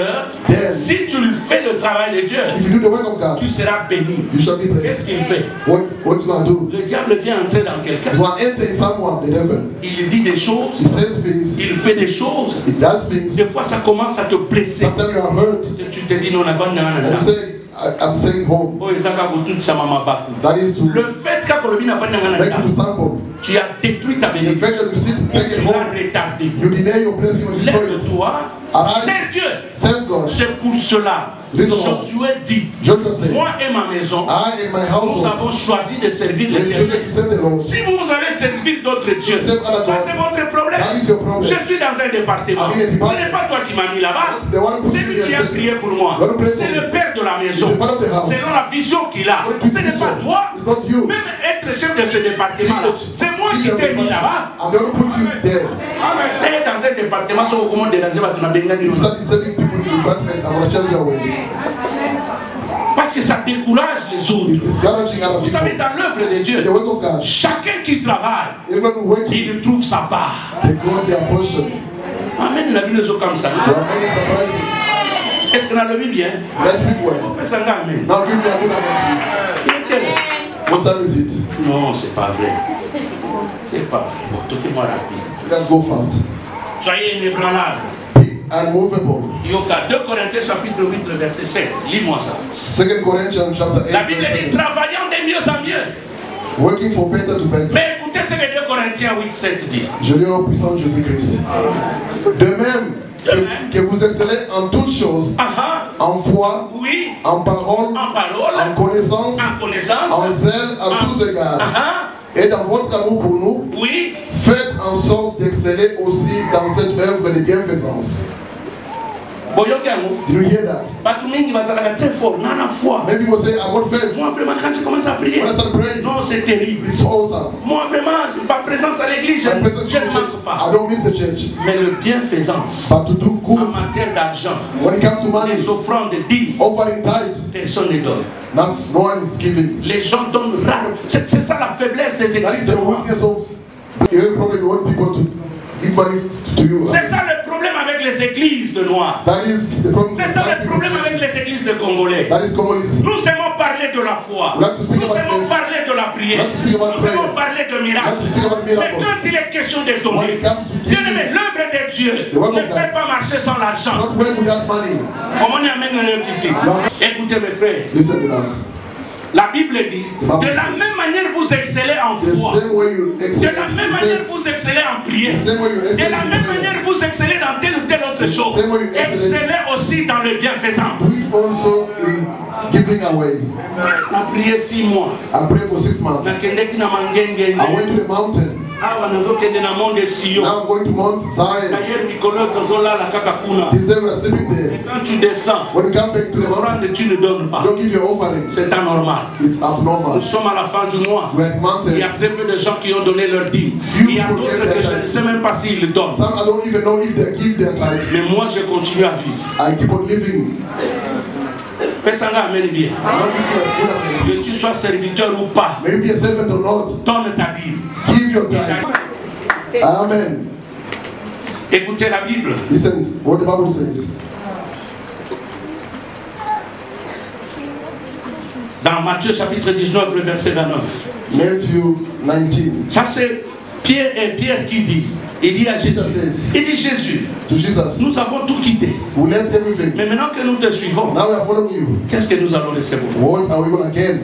si tu fais le travail de Dieu, If you do the work of God, tu seras béni. you shall be Qu'est-ce blessed. qu'il fait? What you gonna do? Le diable vient entrer dans quelqu'un. You wanna enter in someone, the devil. Il dit des He choses, says things. il fait des choses. He does things. Des fois, ça commence à te blesser. Sometimes you are hurt. Tu te dis non, on a pas I'm saying home. That is to le fait make you to stumble. tu as détruit ta The bénédiction. fact that you sit, Tu make it home. l'as retardé. You deny your blessing or destroy it. Lève-toi, Arise. c'est Dieu. Serve God. C'est pour cela. Josué dit, Joshua says, moi et ma maison, I and my nous household, avons choisi de servir we choose l'Éternel. to serve the Lord. Si vous allez servir d'autres dieux, ça c'est votre problème. That is your problem. Je suis dans un département. I mean, Ce n'est pas toi qui m'as mis là-bas. The one who C'est lui qui a prié pour moi. C'est le père de la maison. Selon la vision qu'il a. Ce n'est pas toi. It's not you. Même être chef de ce département, c'est moi qui t'ai mis là-bas. I'm going to put you there. T'es dans un département, si on déranger, tu n'as pas If you start disturbing people in the department, I'm going to chase you away. Parce que ça décourage les autres. It's discouraging other Vous savez, people. dans l'œuvre de Dieu, The work of God. chacun qui travaille, Everyone who working, il trouve sa part. they got their portion. Amen. La Bible est comme ça. There are many surprises. Est-ce qu'on a le vu bien? Let's speak well. On fait ça, amen. Now give me a good amen, please. What time is it? Non, c'est pas vrai. C'est pas vrai. Bon, toquez-moi rapide. Let's go fast. Soyez inébranlables. Be unmovable. Yoka, 2 Corinthiens chapitre 8, le verset 7. Lis-moi ça. 2 Corinthians chapter 8. La Bible verse dit 7. travaillant de mieux en mieux. Working for better to better. Mais écoutez ce que 2 Corinthiens 8, 7 dit. Je lis au puissant Jésus-Christ. De même que vous excellez en toutes choses, en foi, Oui, en parole, en parole, en connaissance, en zèle à tous égards. Et dans votre amour pour nous, Oui, faites en sorte d'exceller aussi dans cette œuvre de bienfaisance. Did you hear that? Batu mingi bazalaka très fort, nana foi. Many people say, I'm not faith. Moi vraiment quand je commence à prier, When I start praying, non c'est terrible. it's awesome. Moi vraiment, ma présence à l'église, je My presence ne in the church, manque pas. I don't miss the church. Mais le bienfaisance, But to do en good, matière d'argent, when it comes to money, les offrandes, dîmes, offering tithe, personne ne donne. no one is giving. Les gens donnent rare. C'est ça la faiblesse des That églises. is the weakness of you probably want people to give money to you. C'est ça le problème avec les églises de Noirs. That is the problem. C'est ça le problème avec les églises de Congolais. That is Congolese. Nous aimons parler de la foi. We like to Nous speak about aimons faith. parler de la prière. We like to speak about Nous aimons prayer. parler de We miracles. like to speak about Mais miracles. quand il est question de When donner, it comes to bien giving, aimé, l'œuvre de Dieu The work ne of peut God. pas marcher sans l'argent. not work without money. Comment on y amène le petit? Non. Écoutez mes frères, Listen to that. la Bible dit, The Bible de la says, même manière vous excellez en The foi. same way you De excel la même in manière faith, vous excellez en prière. the same way you De excel la in même prayer, manière vous excellez dans telle ou telle autre chose. Same way you excellent. Excellez aussi dans le bienfaisance. we also in giving away. On a prié 6 mois. I prayed for 6 months. Nakendeki na mangenge. I went to the mountain. Awa nazokende na monde Sion. Now I'm going to Mount Zion. D'ailleurs Nicolas tozolala kaka kuna. This day we are sleeping there. Quand tu descends, When you come back to the mountain, l'offrande tu ne donnes pas. don't give your offering. C'est anormal. It's Nous abnormal. sommes à la fin du mois. We're at Il y mountain. a très peu de gens qui ont donné leur dîme. Il y a d'autres que je ne sais même pas s'ils donnent. Some I don't even know if they give their tithe. Mais moi je continue à vivre. I keep on living. Fais ça là, amène bien. I don't give you a good Que amen. tu sois serviteur ou pas, May you be a servant or not. donne ta dîme. Give your tithe. Amen. Écoutez la Bible. Listen what the Bible says. Dans Matthieu chapitre 19, le verset 29. Matthew 19. Ça c'est Pierre qui dit. Il dit à Jésus. Il dit Jésus, To Jesus. nous avons tout quitté. We left everything. Mais maintenant que nous te suivons, Now we are following you. qu'est-ce que nous allons laisser pour vous? What are we going to gain?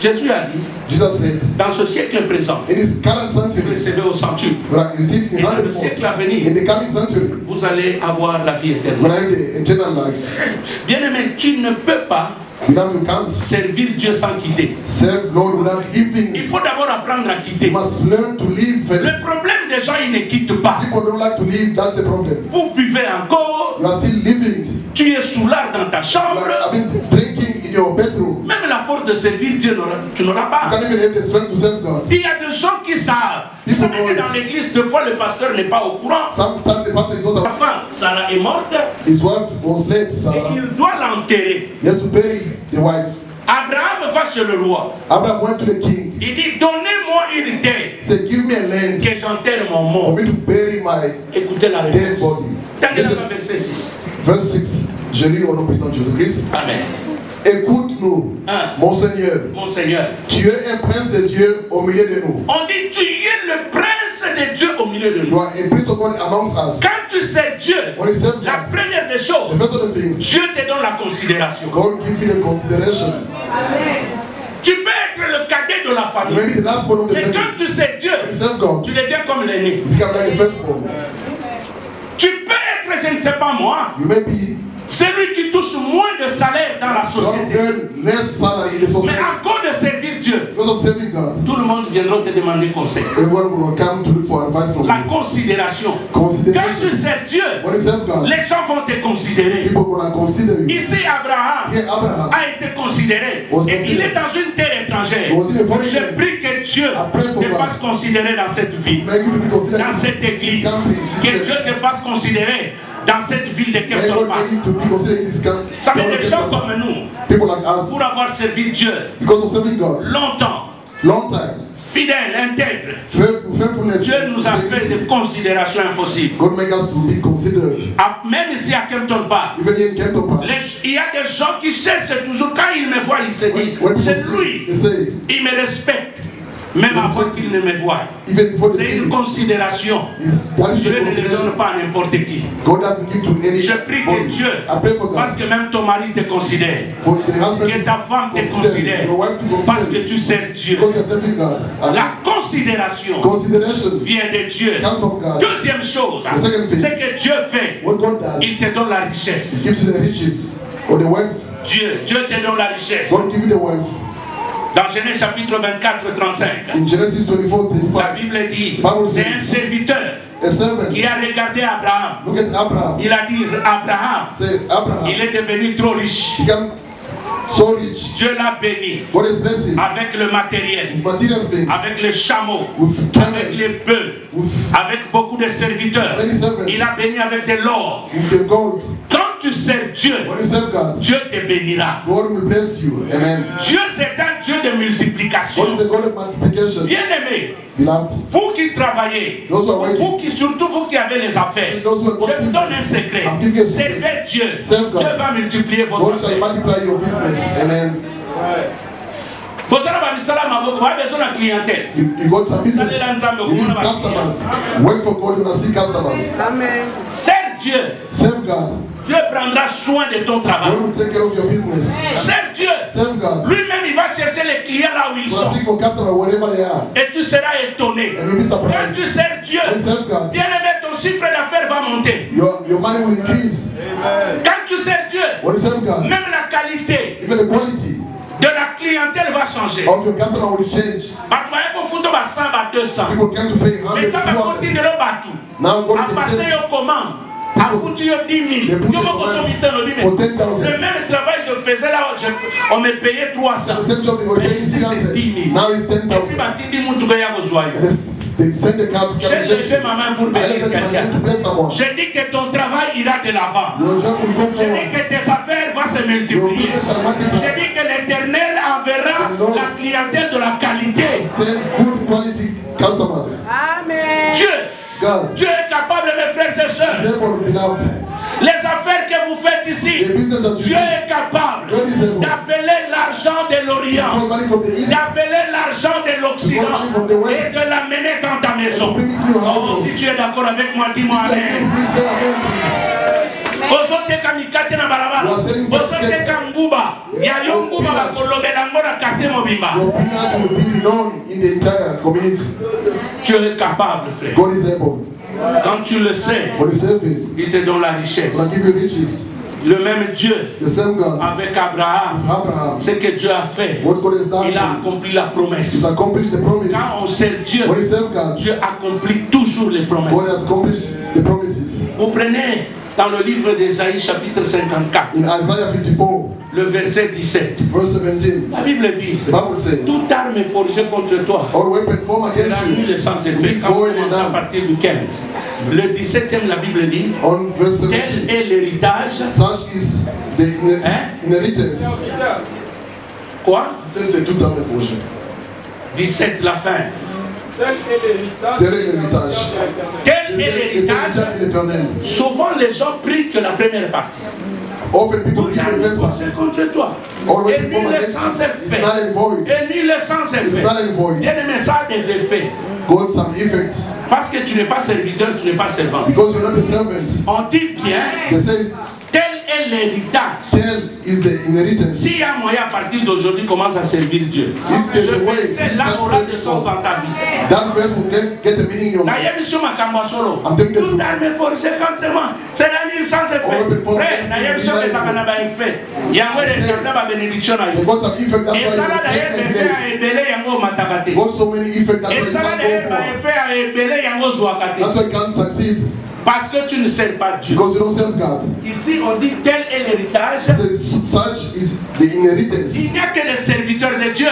Jésus a dit, Jesus said, dans ce siècle présent, in this current vous century, recevez au centuple. we are receiving Et the dans le 100-fold. siècle à venir, In the coming century, vous allez avoir la vie we're éternelle. going to have the eternal life. Bien-aimé, tu ne peux pas You know, you can't servir Dieu sans quitter. serve Lord without Il living. faut d'abord apprendre à You quitter. must learn to live first. Le problème des gens, ils ne quittent pas. People don't like to live, that's the problem. Vous buvez encore, You are still living. tu es soulard dans ta You chambre, are, drinking in your bedroom. même la faute force de servir Dieu, tu n'auras pas. You can't even have the strength to serve God. Il y a des gens qui savent. Vous savez que dans l'église, deux fois, le pasteur n'est pas au courant. Sometimes the pastor is not. Sa femme, Sarah, est morte. His wife was late, Sarah. Et il doit l'enterrer. He has to bury the wife. Abraham va chez le roi. Abraham went to the king. Il dit, donnez-moi une terre. He said, give me a land que j'enterre mon for mort. me to bury my Écoutez la dead réponse. body. Tendez la verset 6. Verse 6. Je lis au nom puissant de Jésus-Christ. Amen. Écoute-nous, mon Seigneur. Mon Seigneur. Tu es un prince de Dieu au milieu de nous. On dit, tu es le prince de Dieu au milieu de nous. You are a prince of God amongst us. Quand tu sais Dieu, When you serve la God, première des choses, the first of the things, Dieu te donne la considération. God give you the consideration. Amen. Tu peux être le cadet de la famille. Maybe the last one of the Mais family. quand tu sais Dieu, When you serve God, tu deviens comme l'aîné. you become like the firstborn. Tu peux être, je ne sais pas moi, You may be celui qui touche moins de salaire dans la you don't société. earn less salary in the Mais society. à cause de servir Dieu, Because of serving God, tout le monde viendra te demander conseil. everyone will come to look for advice from La you. considération. Quand Consideration. tu sers Dieu, When you serve God, les gens vont te considérer. people will consider you. Ici, Abraham Here, Abraham a été considéré. was Et il considered. est dans une terre étrangère. Was in a foreign Je land. prie que Dieu I pray for te God. fasse considérer dans cette ville, Make you to be considered dans in cette this église. country, this Que church. Dieu te fasse considérer dans cette ville de May quelque God part. make you to be considered in this country. Ça fait des gens comme nous, People like us, pour avoir servi Dieu because of serving God, longtemps, long time, fidèle, intègre, faithfulness. Dieu nous a fait des considérations impossibles. God make us to be considered. Même ici à Kempton Park, Even in Kempton Park. il y a des gens qui cherchent toujours, quand ils me voient, ils se disent, When people c'est see, lui, they say, il me respecte, même avant qu'il ne me voie. even before they C'est see une me, considération. that is Dieu the ne le donne consideration. pas à n'importe qui. God doesn't give to any Je prie que body. Dieu, I pray for parce God, que même ton mari te considère, for the husband que ta femme te considère, your wife to parce que consider, tu sers Dieu. because you're serving God. And La considération consideration vient de Dieu. comes from God. Deuxième chose, The second thing, c'est que Dieu fait, what God does, il te donne la He richesse. gives you the riches or the wealth. Dieu te donne la richesse. God give you the wealth. Dans Genèse chapitre 24, 35, In Genesis 24, la 35, Bible dit, Bible c'est says, un serviteur a servant, qui a regardé Abraham. look at Abraham, Il a dit, Abraham, say, Abraham, il est devenu trop riche. become so rich. Dieu l'a béni God is blessing avec le matériel, with material things, avec les chameaux, with avec les camels, bœufs, with avec beaucoup de serviteurs. many servants, Il a béni avec de l'or. with the gold. Quand tu sers Dieu, When you serve God, Dieu te bénira. God will bless you. Amen. Dieu, c'est un Dieu de multiplication. God is a God of multiplication. Bien-aimé, Beloved, vous qui travaillez, those who are working, vous qui, surtout vous qui avez les affaires, those who are je vous business, donne un secret. I'm giving you a secret. Servez Dieu. Serve God. Dieu va multiplier votre God shall affaire. multiply your business. Amen. Vous avez besoin de clientèle. You got some business. You need customers. Work for God, you're going to see customers. Amen. Serve Dieu. Serve God. Dieu prendra soin de ton travail. God will take care of your business. Serve Dieu. Serve God. Lui-même, il va chercher les clients là où ils You're going to sont. seek for customers wherever they are. Et tu seras étonné. And you'll be Quand surprised. tu sers Dieu, When you serve God, bien-aimé, ton chiffre d'affaires va monter. your money will increase. Quand tu sers Dieu, When you serve God, même la qualité even the quality de la clientèle va changer. of your customer will change. People came to pay 100, 200. Now God À can passer send aux commandes, à foutre 10 000. They put the command for 10,000. Le même travail que je faisais là, on me payait 300. The same job they were Mais paying ici c'est 10 000. 300. Now it's Et puis 10,000. Batindi Moutoukaya Gozoaï. And they send the car to J'ai come levé ma main pour I bénir left my hand quelqu'un. to bless someone. J'ai dit que ton travail ira de l'avant. Your job will go J'ai dit forward. que tes affaires vont se Your multiplier. business shall multiply. J'ai dit que l'Éternel enverra la clientèle de la qualité. Send good quality customers. Amen. God, Dieu est capable, mes frères et sœurs. able, beloved. Les affaires que vous faites ici, The business that you Dieu do, est capable God is able. d'appeler l'argent de Call l'Orient, money from the east. d'appeler l'argent de l'Occident et de l'amener dans ta maison. Bring it to your Oh, household. si tu es d'accord avec moi, dis-moi If you are Amen. here, please say amen, please. Ozoteka mikate na balabala, You are selling food ozoteka nguba, ya yo nguba bakolobela ngo na quartier mobimba. Your peanuts will be known in the entire community. Tu es capable, frère. God is able. Quand tu le sais, When you serve Him, il te donne la richesse. He will give you riches. Le même Dieu The same God avec Abraham, with Abraham. ce que Dieu a fait, What God has done il a for you, accompli la He's promesse. accomplished the promise. Quand on sert Dieu, When you serve God, Dieu accomplit toujours les God promesses. has accomplished the promises. Vous prenez dans le livre d'Ésaïe chapitre 54, In Isaiah 54, le verset 17. La Bible dit, toute arme forgée contre toi sera nulle sans effet. Quand on commence à partir du 15. Le 17e, la Bible dit, quel est l'héritage? Quoi? C'est toute arme forgée. 17, la fin. Tel est l'héritage. Quel est l'héritage? Souvent les gens prient que la première partie. Contre toi. Et nul est sans effet. Et nul est sans effet. Bien-aimé, ça a des effets. Parce que tu n'es pas serviteur, tu n'es pas servant. On dit bien, tel est l'héritage. S'il y a moyen à partir d'aujourd'hui, commence à servir Dieu. Ce verset là aura de sens dans ta vie. Toute arme forgée contre moi, c'est la nulle sans effet. Frère, il y a une bénédiction. Et ça là d'ailleurs, l'effet a ébélé Yango Matakate. Et ça là d'ailleurs, l'effet a ébélé Yango Zouakate. Parce que tu ne sers pas Dieu. Ici, on dit tel est l'héritage. Il n'y a que des serviteurs de Dieu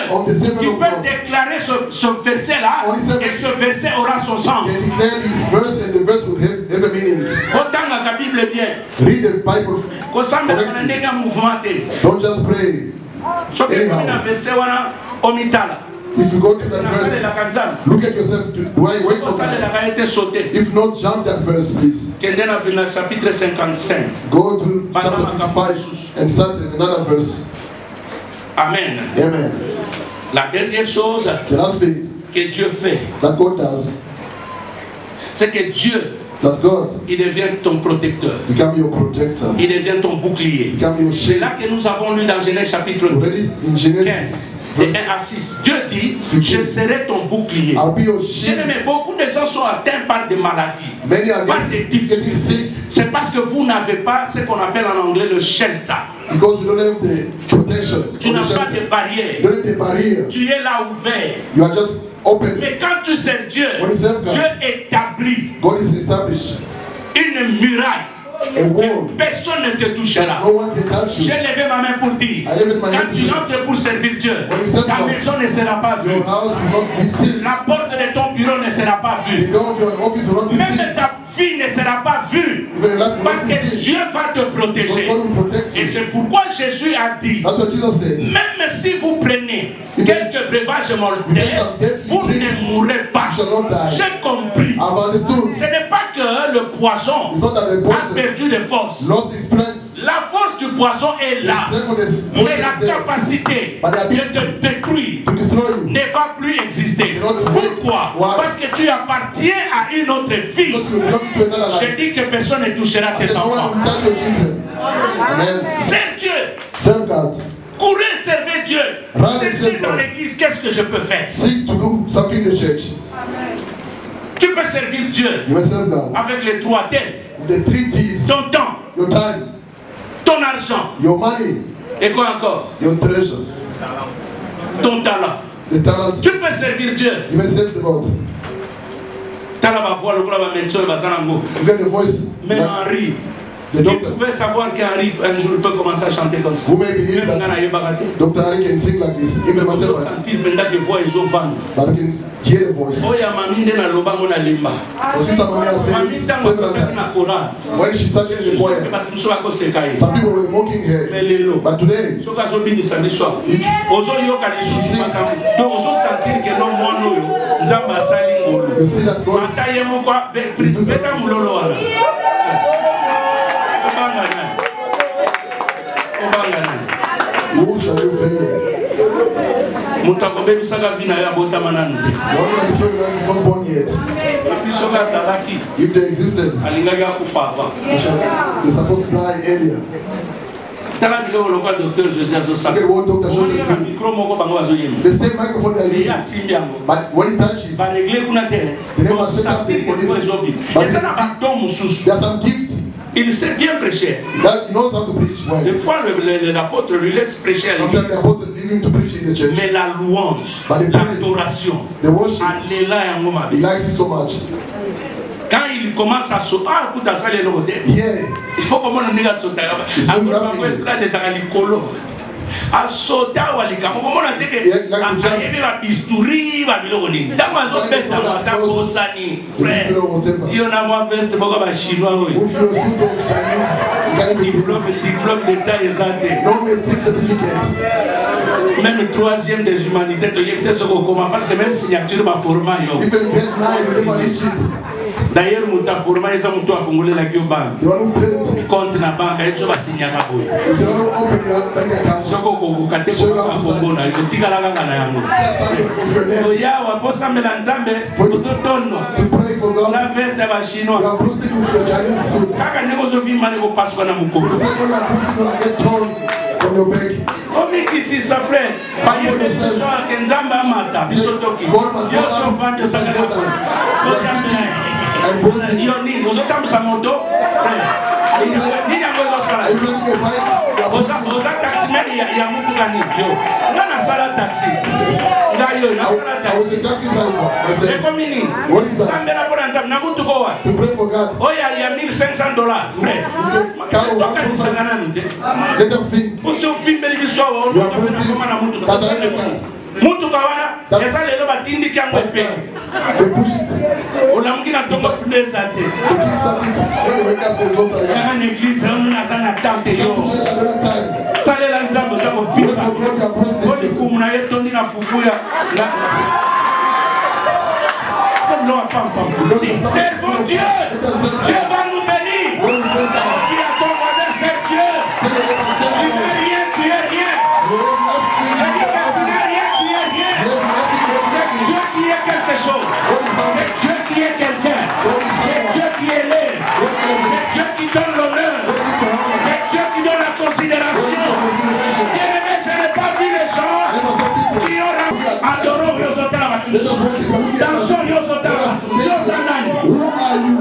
qui peuvent déclarer ce verset-là et ce verset aura son sens. Autant la Bible est bien. Read the Bible. Don't just pray. If you go to that verse, look at yourself. Do I wait for that? If not, jump that verse, please. Go to chapter 55 and start in another verse. Amen. Amen. La dernière chose que Dieu fait, that God does, c'est que Dieu, that God, il devient ton protecteur. Become your protector. Il devient ton bouclier. C'est là que nous avons lu dans Genèse chapitre 15. Et 1 à 6. Dieu dit, je serai ton bouclier. Mais beaucoup de gens sont atteints par des maladies, par des difficultés. C'est parce que vous n'avez pas ce qu'on appelle en anglais le shelter. Because you don't have the protection. Tu n'as pas de barrière. Tu es là ouvert. You are just open. Mais quand tu sers Dieu, Dieu établit une muraille. Personne ne te touchera. J'ai levé ma main pour dire, quand tu entres pour servir Dieu, ta maison ne sera pas vue. La porte de ton bureau ne sera pas vue. Même ta vie ne sera pas vue. Parce que Dieu va te protéger. Et c'est pourquoi Jésus a dit, même si vous prenez quelques breuvages mortels, vous ne mourrez pas. J'ai compris. Ce n'est pas que le poison a perdu de force. La force du poison est là. Mais la capacité de te détruire ne va plus exister. Pourquoi? Parce que tu appartiens à une autre vie. Je dis que personne ne touchera tes enfants. C'est Dieu. Courez, servez Dieu. Si dans l'église, qu'est-ce que je peux faire? Tu peux servir Dieu avec les trois thèmes. Ton temps, ton argent, your money, et quoi encore? Your treasure, ton talent. The talent. Tu peux servir Dieu. You may serve the Lord. You get the voice. Même Henri. Vous pouvez savoir qu'Henri un jour peut commencer à chanter comme ça. Who may believe that Dr. Henri can sing like this? Even myself. But I can hear the voice. Aussi sa mamie a said several times. When she started the choir, some people were mocking her. But today, if she sings, you see that God is doing something. Who shall you fail? The woman that is not born yet. If they existed, they're supposed to die earlier. Look at what Dr. Joseph did. The same microphone they are using. But when he touches, they never set up for him. But there are some gifts. Il sait bien prêcher. He knows how to preach well. Des fois, l'apôtre lui laisse prêcher à l'église. Mais la louange, l'adoration, elle est là et en he likes it so much. Quand il commence à sauter, il faut comment on dit à sauter. a sauté à Walika. Comment on a dit que il y a bistouri, va biloko ni. Dans ma zone bête, dans ma zone osani. Frère, il y en a moi veste beaucoup de chinois. Diplôme d'état exact. No maîtrise certificate. Même le troisième des humanités, tu y es ce qu'on commence parce que même signature va format yo. Even get nice, never reach it. D'ailleurs, nous avons formé les hommes qui ont fondé la banque. Ils comptent dans la banque, ils ont signé à la boue. They don't open your bank account. Ce qu'on a fait, c'est qu'on a fait. Il y a un peu de mélange, vous pray for God. la veste de chinois. You are boosting with your Chinese suit. Chaque année, vous avez mal au passeport dans mon corps. The second you are boosting, you will get torn from your back. Comme il dit ça, frère, il y a des choses qui sont amata, ils sont toqués. Ils sont vendus de sa nous sommes sa moto, frère. Ni n'a pas ça. Aux taximens, il y a beaucoup d'années. On a ça la taxi. C'est comme ini. To pray for God. Oh, il y a $1,500, frère. Let us think. Mutu kawana esa lelo batindi kyango pe olamukina tongo plezate ya l'église on a sana tante yo salela nzambo sako fifa oli kumuna yetondi na fufuya comme l'on pampa c'est bon Dieu Dieu va nous bénir qui a ton voisin c'est Dieu tu n'es rien tu es rien quelque chose. C'est Dieu qui est quelqu'un. C'est Dieu qui est l'air. C'est Dieu qui donne l'honneur. C'est Dieu qui donne la considération. Bien-aimé, je n'ai pas vu les gens qui ont adoré Yosotara. Dansons Yosotara. Yosanani. Who are you?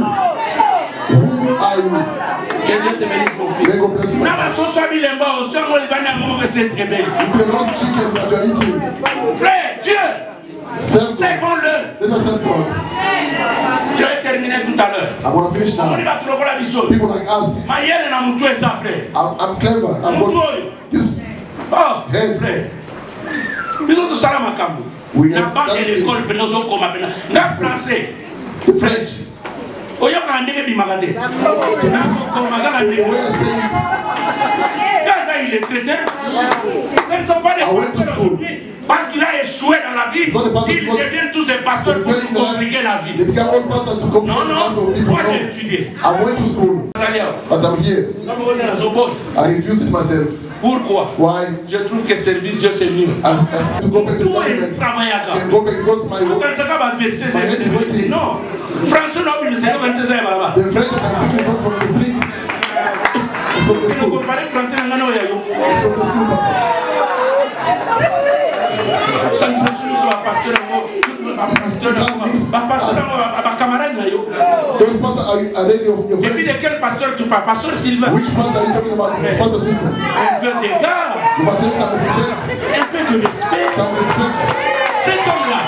Who are you? Que Dieu te bénisse, mon fils. Frère, Dieu. Servons-le. Je vais terminer tout à l'heure. I'm going to finish now. People like us. I'm clever. I'm good. Oh, hey, frère. We have done the French. Il est chrétien. Ce ne sont pas des pasteurs parce qu'il a échoué dans la vie. Ils deviennent tous des pasteurs pour compliquer la vie. Non, non, moi j'ai étudié. I went to school. But I'm here. I refuse it myself. Pourquoi? Why? Je trouve que servir Dieu c'est mieux. To go back to the government. Can go back because my head is working. Non. François Noble, c'est comme ça là-bas. The French I'm speaking is not from the street. It's from the school. Vous parlez français dans le It's from the school, papa. Those pastors are they your friends? Et puis de quel pasteur tu parles? Pasteur Sylvain. Which pastor are you talking about? Pastor Sylvain. Un peu d'égard. You must have some respect. Un peu de respect. Some respect. Cet homme-là.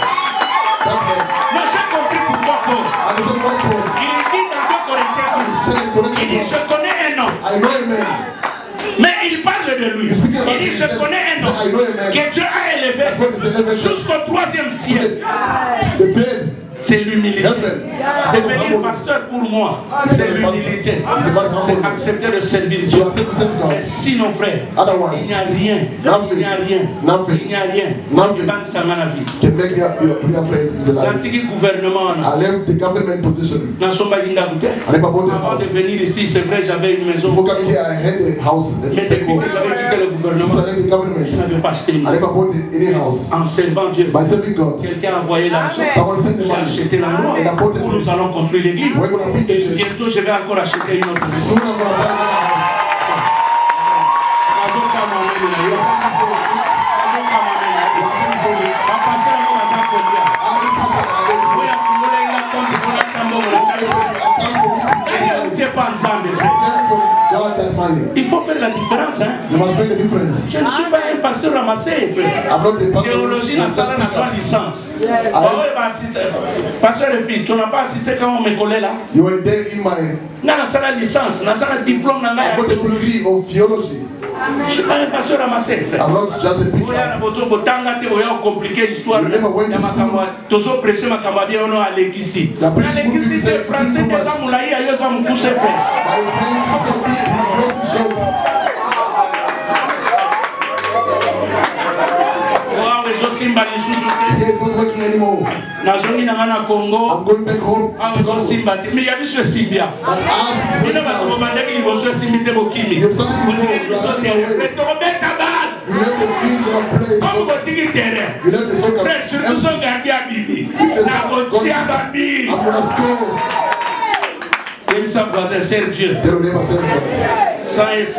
That's right. Non, j'ai compris pourquoi Paul. Il dit dans 2 Corinthiens, il dit je connais un homme. I know a man. Mais il parle de lui. Il dit je connais un homme que Dieu a élevé jusqu'au 3e ciel. C'est l'humilité. Devenir pasteur pour moi, c'est l'humilité. C'est accepter de servir Dieu. Mais sinon, frère, il n'y a rien. Il n'y a rien. Il n'y a rien. Il manque sa main à vie. L'antique gouvernement. Avant de venir ici, c'est vrai, j'avais une maison. Mais depuis que j'avais quitté le gouvernement, je n'avais pas acheté une maison. En servant Dieu, quelqu'un a envoyé l'argent. Acheter l'endroit où nous allons construire l'église. Et bientôt je vais encore acheter une autre maison. Il faut faire la différence. Hein? You must make the difference. Je ne suis pas un pasteur ramassé. Théologie n'a pas licence. Pasteur et fils, tu n'as pas assisté quand on me collait là. You were there in my. N'a pas la licence, n'a pas le diplôme. I got a degree of theology. Je ne suis pas un pasteur ramassé. I'm not just a big guy. Compliqué l'histoire. Toujours prêcher ma camarade on a l'église. L'église c'est français des amoulaïs à yosa mon pousse frère. He is not working anymore. Congo. I'm going back home. Mais il y a plus de Simbia. Il y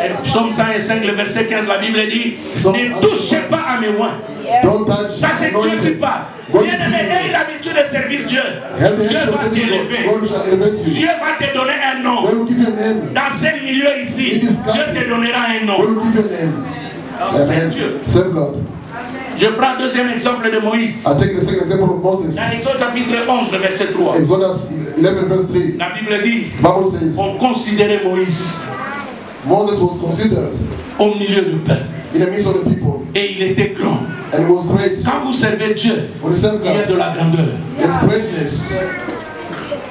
a Psaume 105, le verset 15, la Bible dit ne touchez pas à mes oins. Ça c'est Dieu qui parle. Bien-aimé, aie l'habitude de servir Dieu. Dieu va t'élever. Dieu va te donner un nom. Dans ce milieu ici, Dieu te donnera un nom. C'est Dieu. Je prends le deuxième exemple de Moïse. I take the second example of Moses. Dans Exode chapitre 11, le verset 3. Exodus 11 verse 3. La Bible dit, Bible says, on considérait Moïse. Moses was considered au milieu du peuple. In the midst of the people. Et il était grand. And he was great. Quand vous servez Dieu, when you serve God, il y a de la grandeur. There's greatness.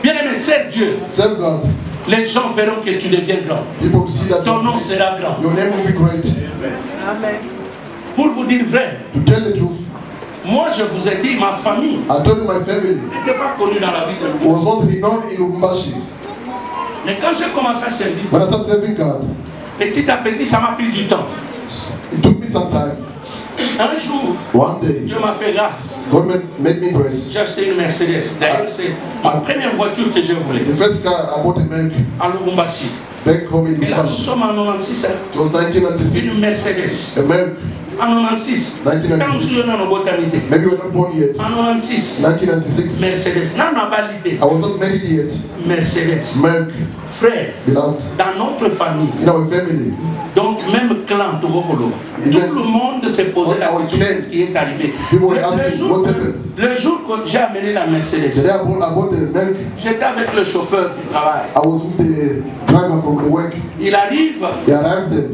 Bien aimé, serve Dieu. Serve God. Les gens verront que tu deviens grand. People see that ton nom sera grand. Your name will be great. Amen. Pour vous dire vrai, to tell the truth, moi je vous ai dit, ma famille I told you my family n'était pas connue dans la ville de Lubumbashi. Was not renowned in Lubumbashi. Mais quand j'ai commencé à servir, when I started serving God, petit à petit ça m'a pris du temps. It took me some time. Un jour, one day, Dieu m'a fait grâce. God made me grace. J'ai acheté une Mercedes. D'ailleurs, c'est la première voiture que j'ai volée. The first car I bought in America. À Lubumbashi. Back home in Et là, nous Lubumbashi. sommes en 96. It was 1996. Une Mercedes. America. En 96. 1996. Maybe you were not born yet. En 96. 1996. Mercedes. Non, non, pas l'idée. I was not married yet. Mercedes. America. Frère, beloved, dans notre famille, in our family, donc même clan Togopolo, tout le monde s'est posé la question de ce qui est arrivé. Le jour que j'ai amené la Mercedes, j'étais avec le chauffeur du travail. I was with the driver from the work. Il arrive, he arrives there.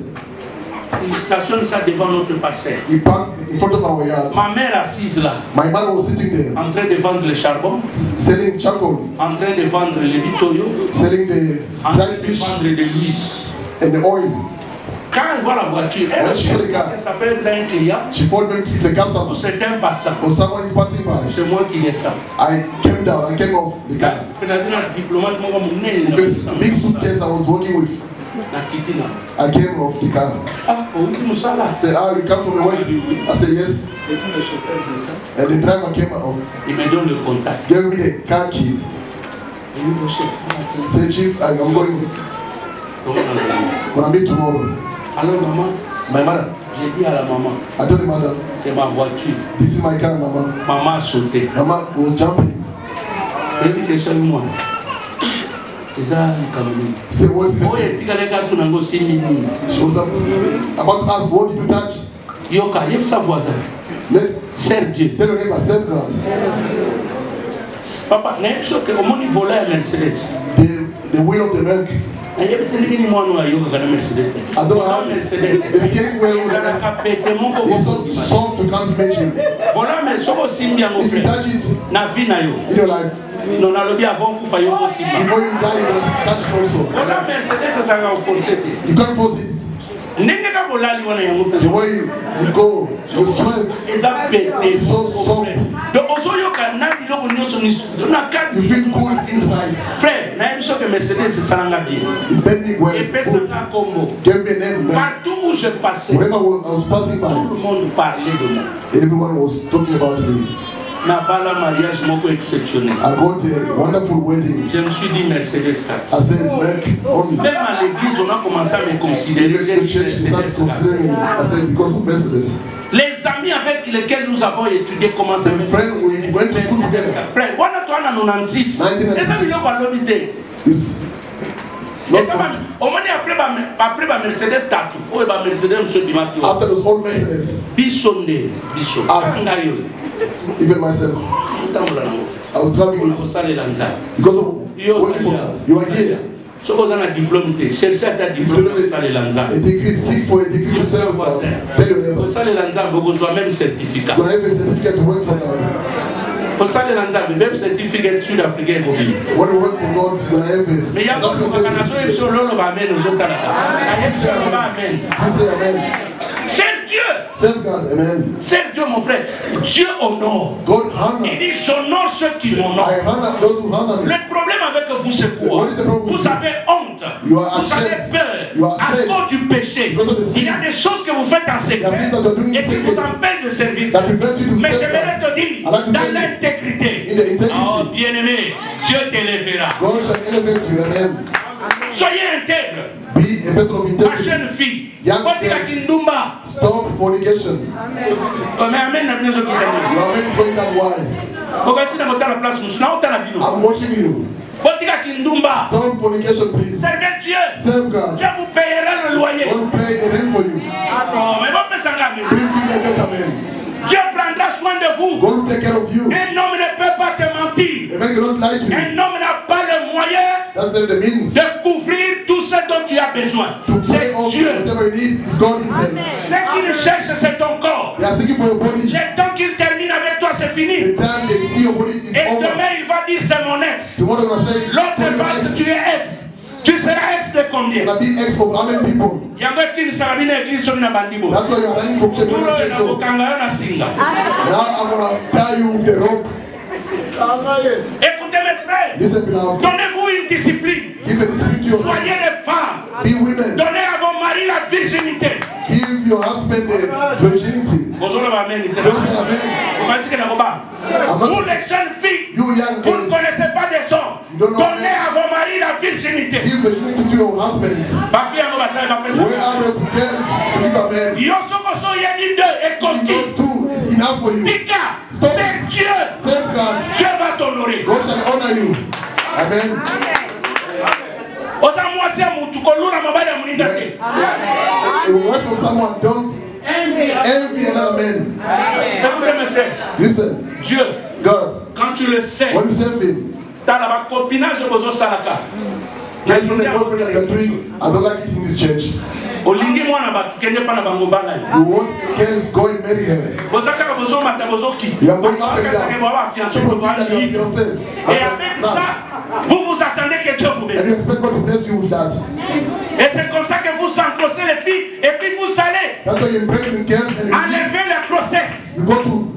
Il stationne ça devant notre parcelle. He parked in front of our yard. Ma mère assise là. My mother was sitting there. En train de vendre le charbon. Selling charcoal. En train de vendre le bitoyo. Selling the dried fish. En train de vendre de l'huile. And the oil. Quand elle voit la voiture, elle s'appelle un client. She thought maybe it's a customer. Ou c'est un passant. Or someone is passing by. C'est moi qui descends. I came down. I came off the car. First big suitcase I was working with. I came off the car. Say, you come from the work? I said, yes. And the driver came off. Gave me the car key. Say, Chief, I'm going. Gonna meet tomorrow. Alors, maman. My mother. J'ai dit à la maman. I told the mother. C'est ma voiture. This is my car, maman. Maman a sauté. Maman was jumping. J'ai dit que c'est moi. She was about to ask, what did you touch? Yoka, il sa voisin. Serve Dieu. Tell your neighbor, serve God. Papa, n'est-ce sûr qu'au moins il volait un Mercedes. The wheel of the milk. I don't have the steering wheel is so soft you can't imagine. If you touch it in your life, before you die, you must touch it also. You can't force it. The way you go, you swerve, it's so soft. You feel cool inside. It made me well. Gave me a name. Whenever I was passing by, everyone was talking about me. I got a wonderful wedding. Je me suis dit Mercedes. I said, only. Même à l'église, on a commencé à me considérer. I said, because of Mercedes. Les amis avec lesquels nous avons étudié commencent à me considérer. Went to school together. Frère, on a toi en 96. Après la Mercedes tatou. After those old Mercedes. Bisonde. Even myself. I was traveling it. Because of working for that. You are here. Si vous avez un diplôme, cherchez à ta diplôme, vous allez l'anzar. Et écrit s'il faut être écrit tout seul. Vous allez l'anzar, vous avez même certificat. Vous avez un certificat to work for God. Vous allez l'anzar, même certificat sud-africain. What to work for God, you have it. Mais il y a beaucoup de gens qui sont là, on va amener aux autres. Amen. C'est Dieu. Serve God, amen. C'est Dieu, mon frère. Dieu honore. God honor. Il dit j'honore ceux qui m'honorent. I honor those who honor me. Le problème avec vous, c'est quoi? Vous avez honte. You are vous avez ashamed. peur. You are À afraid. cause du péché. Because of the sin. Il y a des choses que vous faites en secret There are things that you are doing in et qui vous secret empêchent de servir. that prevent you to Mais serve j'aimerais God. te dire, I like to dans tell you, l'intégrité, in the integrity, oh bien-aimé, Dieu t'élèvera. God shall elevate you, amen. Soyez intègre. Be a person of Ma integrity. jeune fille, Young Koti la girls, kindumba. stop fornication. Oh, mais amen, amen, je Your man is going that way. I'm watching you. Stop fornication, please. Servez Dieu. Serve God. Dieu vous payera le loyer. God pay the rent for you. Please give me a better man. Dieu prendra soin de vous. God will take care of you. Un homme ne peut pas te mentir. A man cannot lie to you. Un homme n'a pas le moyen That's the means. de couvrir tout ce dont tu as besoin. To C'est pay off Dieu. whatever you need is God himself. Ce qu'il cherche, c'est ton corps. They are seeking for your body. Le temps qu'il termine avec toi, c'est fini. The time they see your body is Et over. demain, il va dire c'est mon ex. Tomorrow they're gonna say, L'autre for your va dire ex. tu es ex. Tu seras ex de combien? You're gonna be ex of how many people? Yango qui sera bien église sur une bandibo. That's why you're running from church. Now Now I'm gonna tie you with the rope. écoutez mes frères, Listen, beloved. donnez-vous une discipline. Give a discipline to yourself. Soyez des femmes. Be women. Donnez à vos maris la virginité. Give your husband the virginity. Bonjour, amen. Don't say amen. Vous les jeunes filles, You young vous ne girls, connaissez pas des hommes. don't know Donnez men. à vos maris la virginité. Give virginity to your husbands. Ma fille, on va savoir pas Where ça. are those girls to give a man? Yo sokoso yeni deux et conquis. Not two is enough for you. Tika, Stop. c'est Dieu. Serve God. Dieu va t'honorer. God shall honor you. Amen. Osa mwasi ya mutu kolula mabaya muninda te. A wife of someone, don't envy another man. Écoutez mes frères, Listen, Dieu, God, quand tu le sais, when you serve Him, t'as la copinage besoin salaka. girlfriend and boyfriend that you are doing, I don't like it in this church. Olingi mwana batu kende pana bango bana. You want a girl, go and marry her. Bozaka besoin mata bozoki. You are going up and down. People People think that you have yourself. Et avec ça, vous vous attendez que Dieu vous And bénisse. you expect God to bless you with that. Et c'est comme ça que vous engrossez les filles et puis vous allez That's why you bring in girls and enlever la grossesse. you go to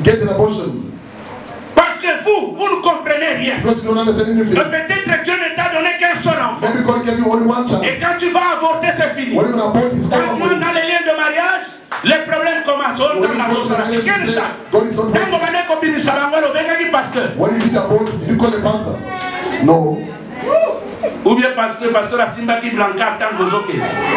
get an abortion. Parce que vous ne comprenez rien. Because you don't understand anything. Peut-être Dieu ne t'a donné qu'un seul enfant. Maybe God gave you only one child. Et quand tu vas avorter, c'est fini. When you're going to abort, it's Quand over tu for vas you. dans les liens de mariage, les problèmes commencent. When you go to the marriage, you say, God is not ready. When you did abort, did you call the pastor? No. Ou bien pasteur Asimba qui blanca tant que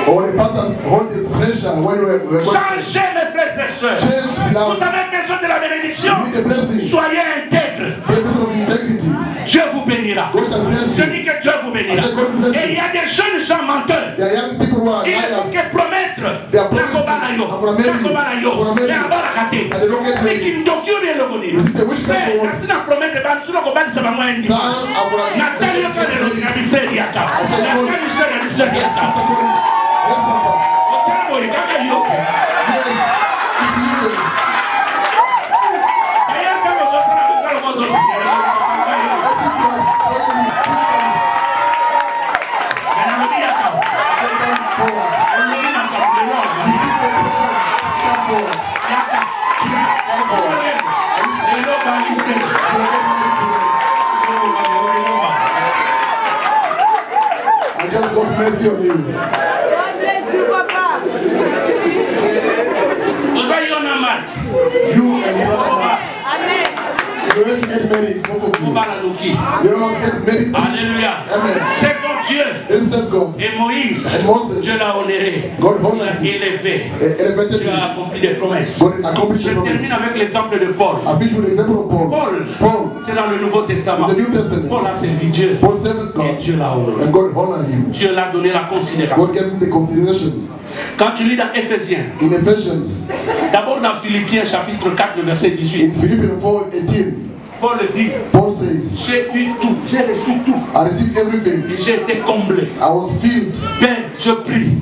Or the pastor hold the treasure when you were changez mes frères et sœurs. change, Vous beloved. avez besoin de la bénédiction. You need a blessing. Soyez intègres. Be a person of integrity. Dieu vous bénira. God shall bless Je you. dis que Dieu vous bénira. I said God bless Et il you. y a des jeunes gens menteurs. There are young people who are Il faut liars. que promettre. They are promising, I'm gonna marry you. I'm gonna marry you. And they don't get married. Is it a witchcraft or what? Some I'm gonna Nathalie, you can't look at the fair yaka. I said, Nathalie God, said that it's a Sister yaka. Connie, yes, Papa. Tell me, are you okay? Yes, it's you. I am never so sorry, I'm so sorry. As if you are showing me, please come. And I'm a yaka. Say come forward. I'm looking at the wall. This is your problem. Please come forward. Yaka. Please come forward. They look at you. You will get married today. I just got mercy on you. God bless you, Papa. Those are your number. You and your other Amen. you're going to get married, both of you. You must get married. Alléluia. Amen. C'est comme Dieu. Then serve God. Et Moïse, And Moses, Dieu l'a honoré. God Il honored l'a him. élevé. Elevated Dieu a him. accompli des promesses. God accomplished Je the promise. termine avec l'exemple de Paul. I finish with the example of Paul. Paul C'est dans le Nouveau Testament. is the New Testament. Paul a servi Dieu. Paul served Et God. Dieu l'a honoré. And God honored him. Dieu l'a donné la considération. God gave him the consideration. Quand tu lis dans Éphésiens, In Ephesians, d'abord dans Philippiens chapitre 4, le verset 18, in Philippians 4:18, Paul dit, j'ai eu tout, j'ai reçu tout. I received everything. Et j'ai été comblé. I was filled. Père, je prie.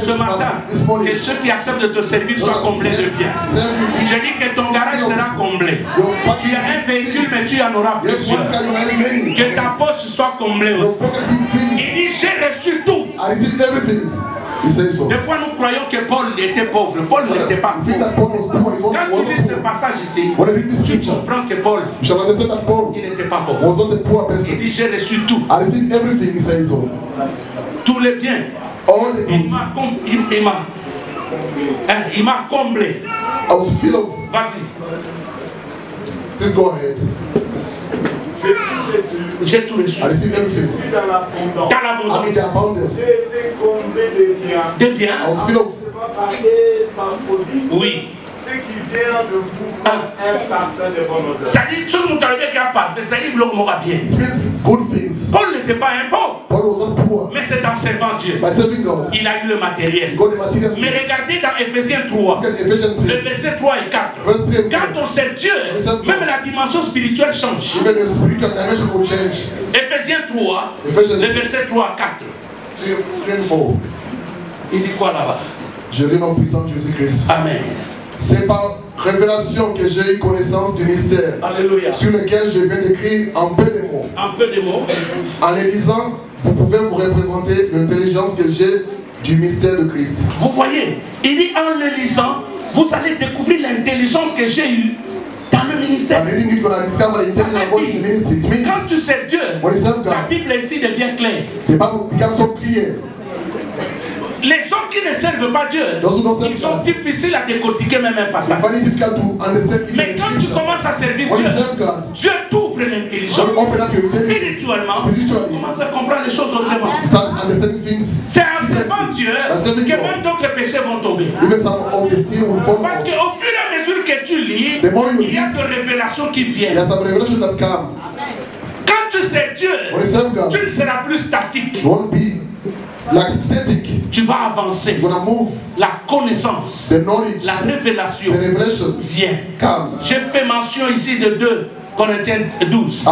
Ce matin, que ceux qui acceptent de te servir soient comblés de biens. Je dis que ton garage sera comblé. Tu as un véhicule, mais tu en auras plusieurs. Que ta poche soit comblée aussi. Il dit, j'ai reçu tout. Des fois, nous croyons que Paul était pauvre. Paul n'était pas pauvre. Quand tu lis ce passage ici, tu comprends que Paul, il n'était pas pauvre. Il dit, j'ai reçu tout. Tous les biens. Il m'a comblé. Vas-y. Please go ahead. J'ai tout reçu. I received everything. Dans l'abondance. J'ai été comblé de biens. I was filled of. Oui. Ce qui vient de vous un parfum de bonne odeur. Ça dit tout le monde qui a parfait, ça dit l'homme aura bien. It means good things. Paul n'était pas un pauvre. Paul was not poor. Mais c'est en servant Dieu. By serving God. Il a eu le matériel. God the material. Mais regardez dans Ephésiens 3. Le verset 3 et 4. Quand on sert Dieu, même la dimension spirituelle change. Even the spiritual dimension will change. Ephésiens 3. Le verset 3 à 4. 3 and 4. Il dit quoi là-bas? Je lis en puissant de Jésus-Christ. Amen. C'est par révélation que j'ai eu connaissance du mystère. Alléluia. Sur lequel je viens d'écrire en peu de mots. En peu de mots. En les lisant, vous pouvez vous représenter l'intelligence que j'ai du mystère de Christ. Vous voyez, il dit en le lisant, vous allez découvrir l'intelligence que j'ai eue dans le ministère. Quand tu sais Dieu, la Bible ici devient claire. Les gens qui ne servent pas Dieu, ils sont difficiles à décortiquer même un passage. Mais quand tu commences à servir Dieu, Dieu t'ouvre l'intelligence. Spirituellement, tu commences à comprendre les choses autrement. C'est en servant Dieu que même d'autres péchés vont tomber. Parce qu'au fur et à mesure que tu lis, il y a des révélations qui viennent. Quand tu sais Dieu, tu ne seras plus statique. Tu vas avancer. La connaissance, la révélation vient. J'ai fait mention ici de 2 Corinthiens 12.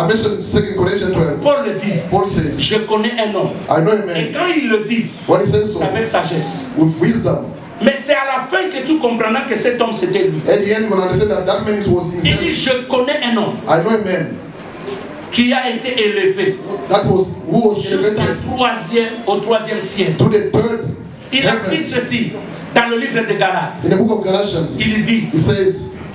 Paul le dit. Je connais un homme. Et quand il le dit, c'est avec sagesse. Mais c'est à la fin que tu comprendras que cet homme c'était lui. Il dit, je connais un homme qui a été élevé au 3e siècle. Il a pris ceci dans le livre de Galates. Il dit,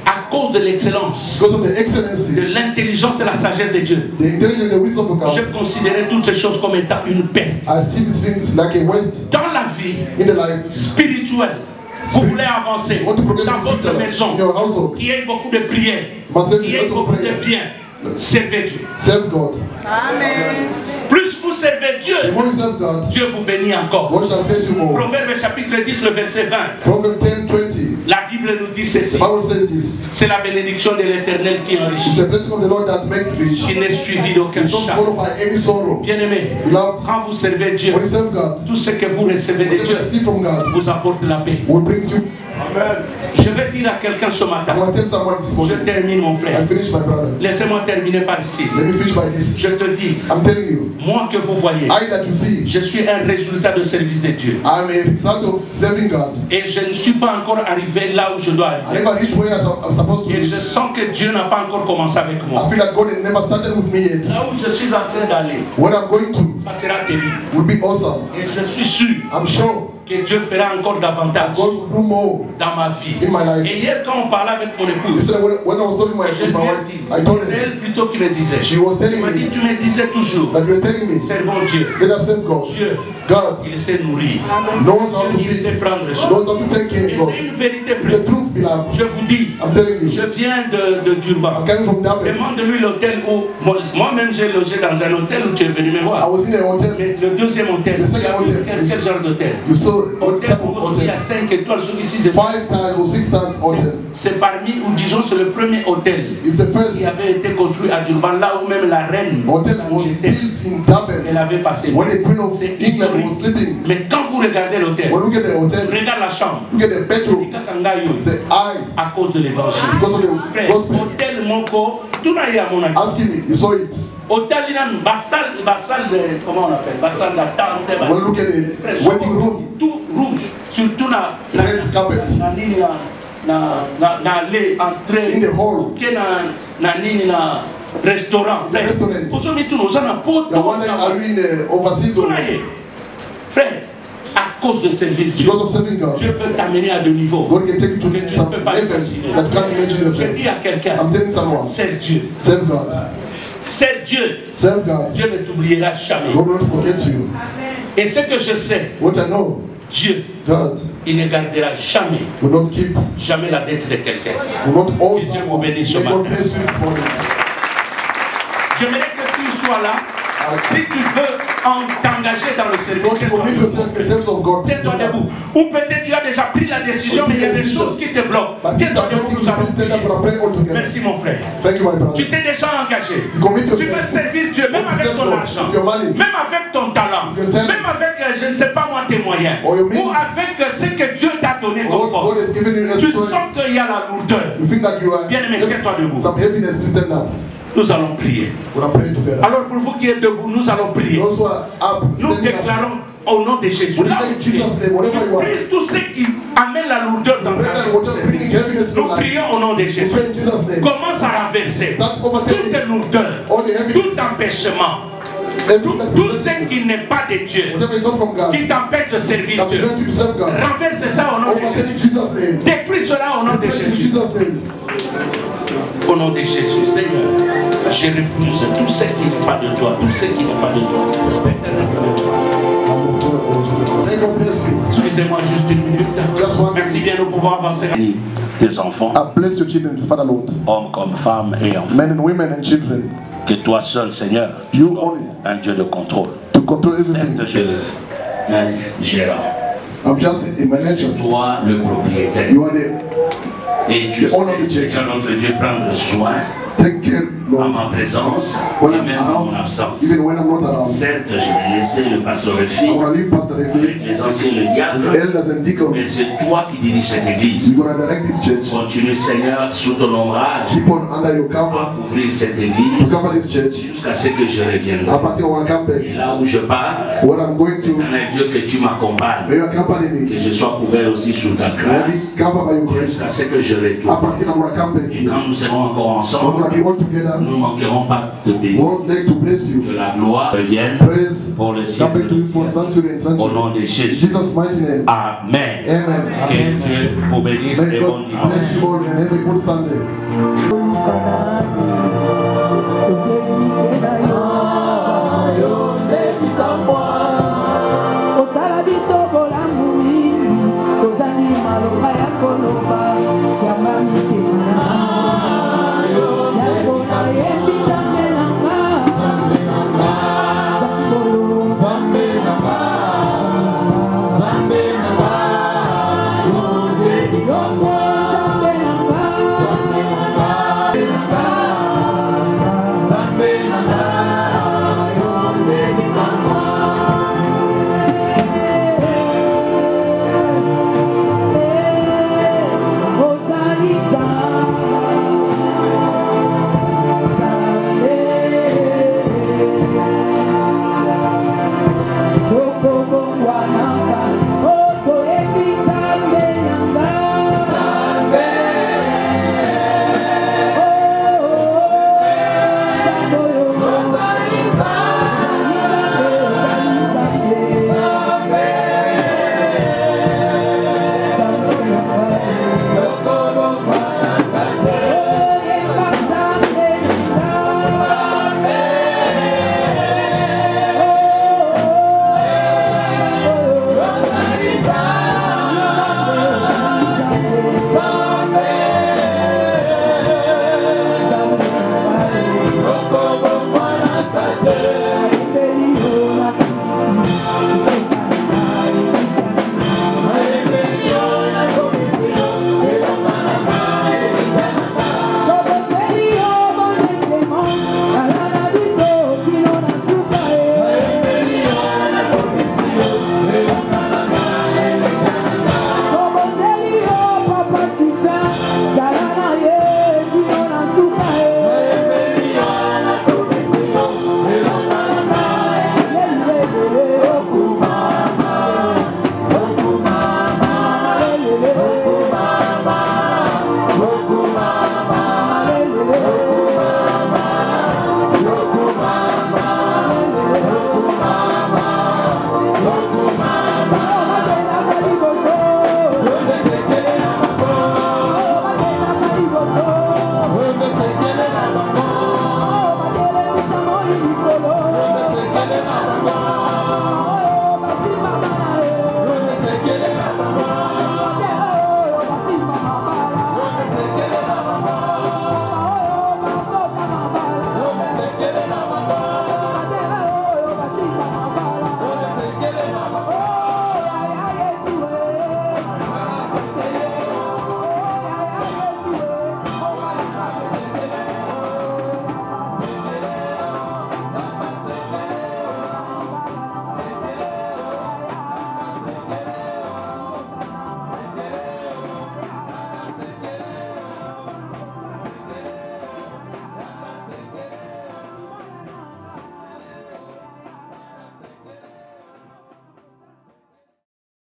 à cause de l'excellence, de l'intelligence et la sagesse de Dieu, je considérais toutes ces choses comme étant une perte. Dans la vie spirituelle, vous voulez avancer dans votre maison, qu'il y ait beaucoup de prières, qu'il y ait beaucoup de biens. Servez Dieu. Amen. Plus vous servez Dieu, Dieu vous bénit encore. Proverbe chapitre 10, le verset 20. La Bible nous dit ceci. C'est la bénédiction de l'Éternel qui enrichit, qui n'est suivi d'aucun chagrin. Bien-aimé, quand vous servez Dieu, tout ce que vous recevez de Dieu vous apporte la paix. Je vais dire à quelqu'un ce matin, je termine mon frère. Laissez-moi terminer par ici. Je te dis, moi que vous voyez, je suis un résultat de service de Dieu. Et je ne suis pas encore arrivé là où je dois aller. Et je sens que Dieu n'a pas encore commencé avec moi. Là où je suis en train d'aller, ça sera terrible. Et je suis sûr que Dieu fera encore davantage dans ma vie. Et hier quand on parlait avec mon épouse, c'est elle plutôt qui me disait, elle m'a dit, tu me disais toujours, servons Dieu. Dieu, il sait nourrir, il sait prendre soin. Et c'est une vérité vraie. Je vous dis, je viens de Durban. Demande-lui l'hôtel où moi-même j'ai logé dans un hôtel où tu es venu me voir. Mais le deuxième hôtel, quel genre d'hôtel? Hôtel pour vous, il y a 5 étoiles, celui 6 étoiles. 5 stars or 6 stars hotel. C'est parmi, ou disons, c'est le premier hôtel qui avait été construit à Durban, là où même la reine elle avait passé. C'est historique. Mais quand vous regardez l'hôtel, regardez la chambre. À cause de l'évangile. Frère, hôtel Moko, tout n'a pas mon avis. Hôtel, il y a une bassale de, comment on appelle, bassale d'attente. Tout rouge, surtout dans l'allée, entrée, in the hall, restaurant. Frère, à cause de servir Dieu, Dieu peut t'amener à de niveaux que tu ne peux pas imaginer. Je dis à quelqu'un, c'est Dieu. C'est Dieu. Dieu ne t'oubliera jamais. Et ce que je sais, Dieu, il ne gardera jamais la dette de quelqu'un. Que Dieu vous bénisse ce matin. J'aimerais que tu sois là. Si tu veux t'engager dans le service, tiens-toi debout. Ou peut-être tu as déjà pris la décision, mais il y a des choses qui te bloquent. Tiens-toi debout, nous allons prier. Merci mon frère. Tu t'es déjà engagé. Tu veux servir Dieu, même avec ton argent, même avec ton talent, même avec, je ne sais pas moi, tes moyens, ou avec ce que Dieu t'a donné comme force. Tu sens qu'il y a la lourdeur. Bien-aimé, tiens-toi debout. Nous allons prier. Alors pour vous qui êtes debout, nous allons prier. Nous déclarons au nom de Jésus. Là où tu es, prise tout ce qui amène la lourdeur dans ta vie. Nous prions au nom de Jésus. Commence à renverser toute lourdeur, tout empêchement. Tout ce qui n'est pas de Dieu, qui t'empêche de servir Dieu, renverse ça au nom de Jésus. Détruis cela au nom de Jésus. Au nom de Jésus, Seigneur, je refuse tout ce qui n'est pas de toi, tout ce qui n'est pas de toi. Excusez-moi juste une minute. Merci bien, nous pouvons avancer. Tes enfants, hommes comme femmes et enfants, men and women and children. Que toi seul, Seigneur, tu es un Dieu de contrôle. To control everything. Un gérant. I'm just a manager. C'est toi le propriétaire. You are the et Dieu sait que notre Dieu prendre soin à ma présence et même à mon absence. Certes, je vais laisser le pasteur Réfi, les anciens le diable, mais c'est toi qui diriges cette église. Continue, Seigneur, sous ton ombrage à couvrir cette église jusqu'à ce que je revienne. Et là où je pars, un Dieu que tu m'accompagnes, que je sois couvert aussi sous ta grâce jusqu'à ce que je retourne. Et quand nous serons encore ensemble, nous ne manquerons pas de bénir. Que la gloire revienne pour le siècle. Au nom de Jésus. Amen. Que Dieu vous bénisse et bon dimanche. Osala biso bolamu mingi tozali maloba ya koloba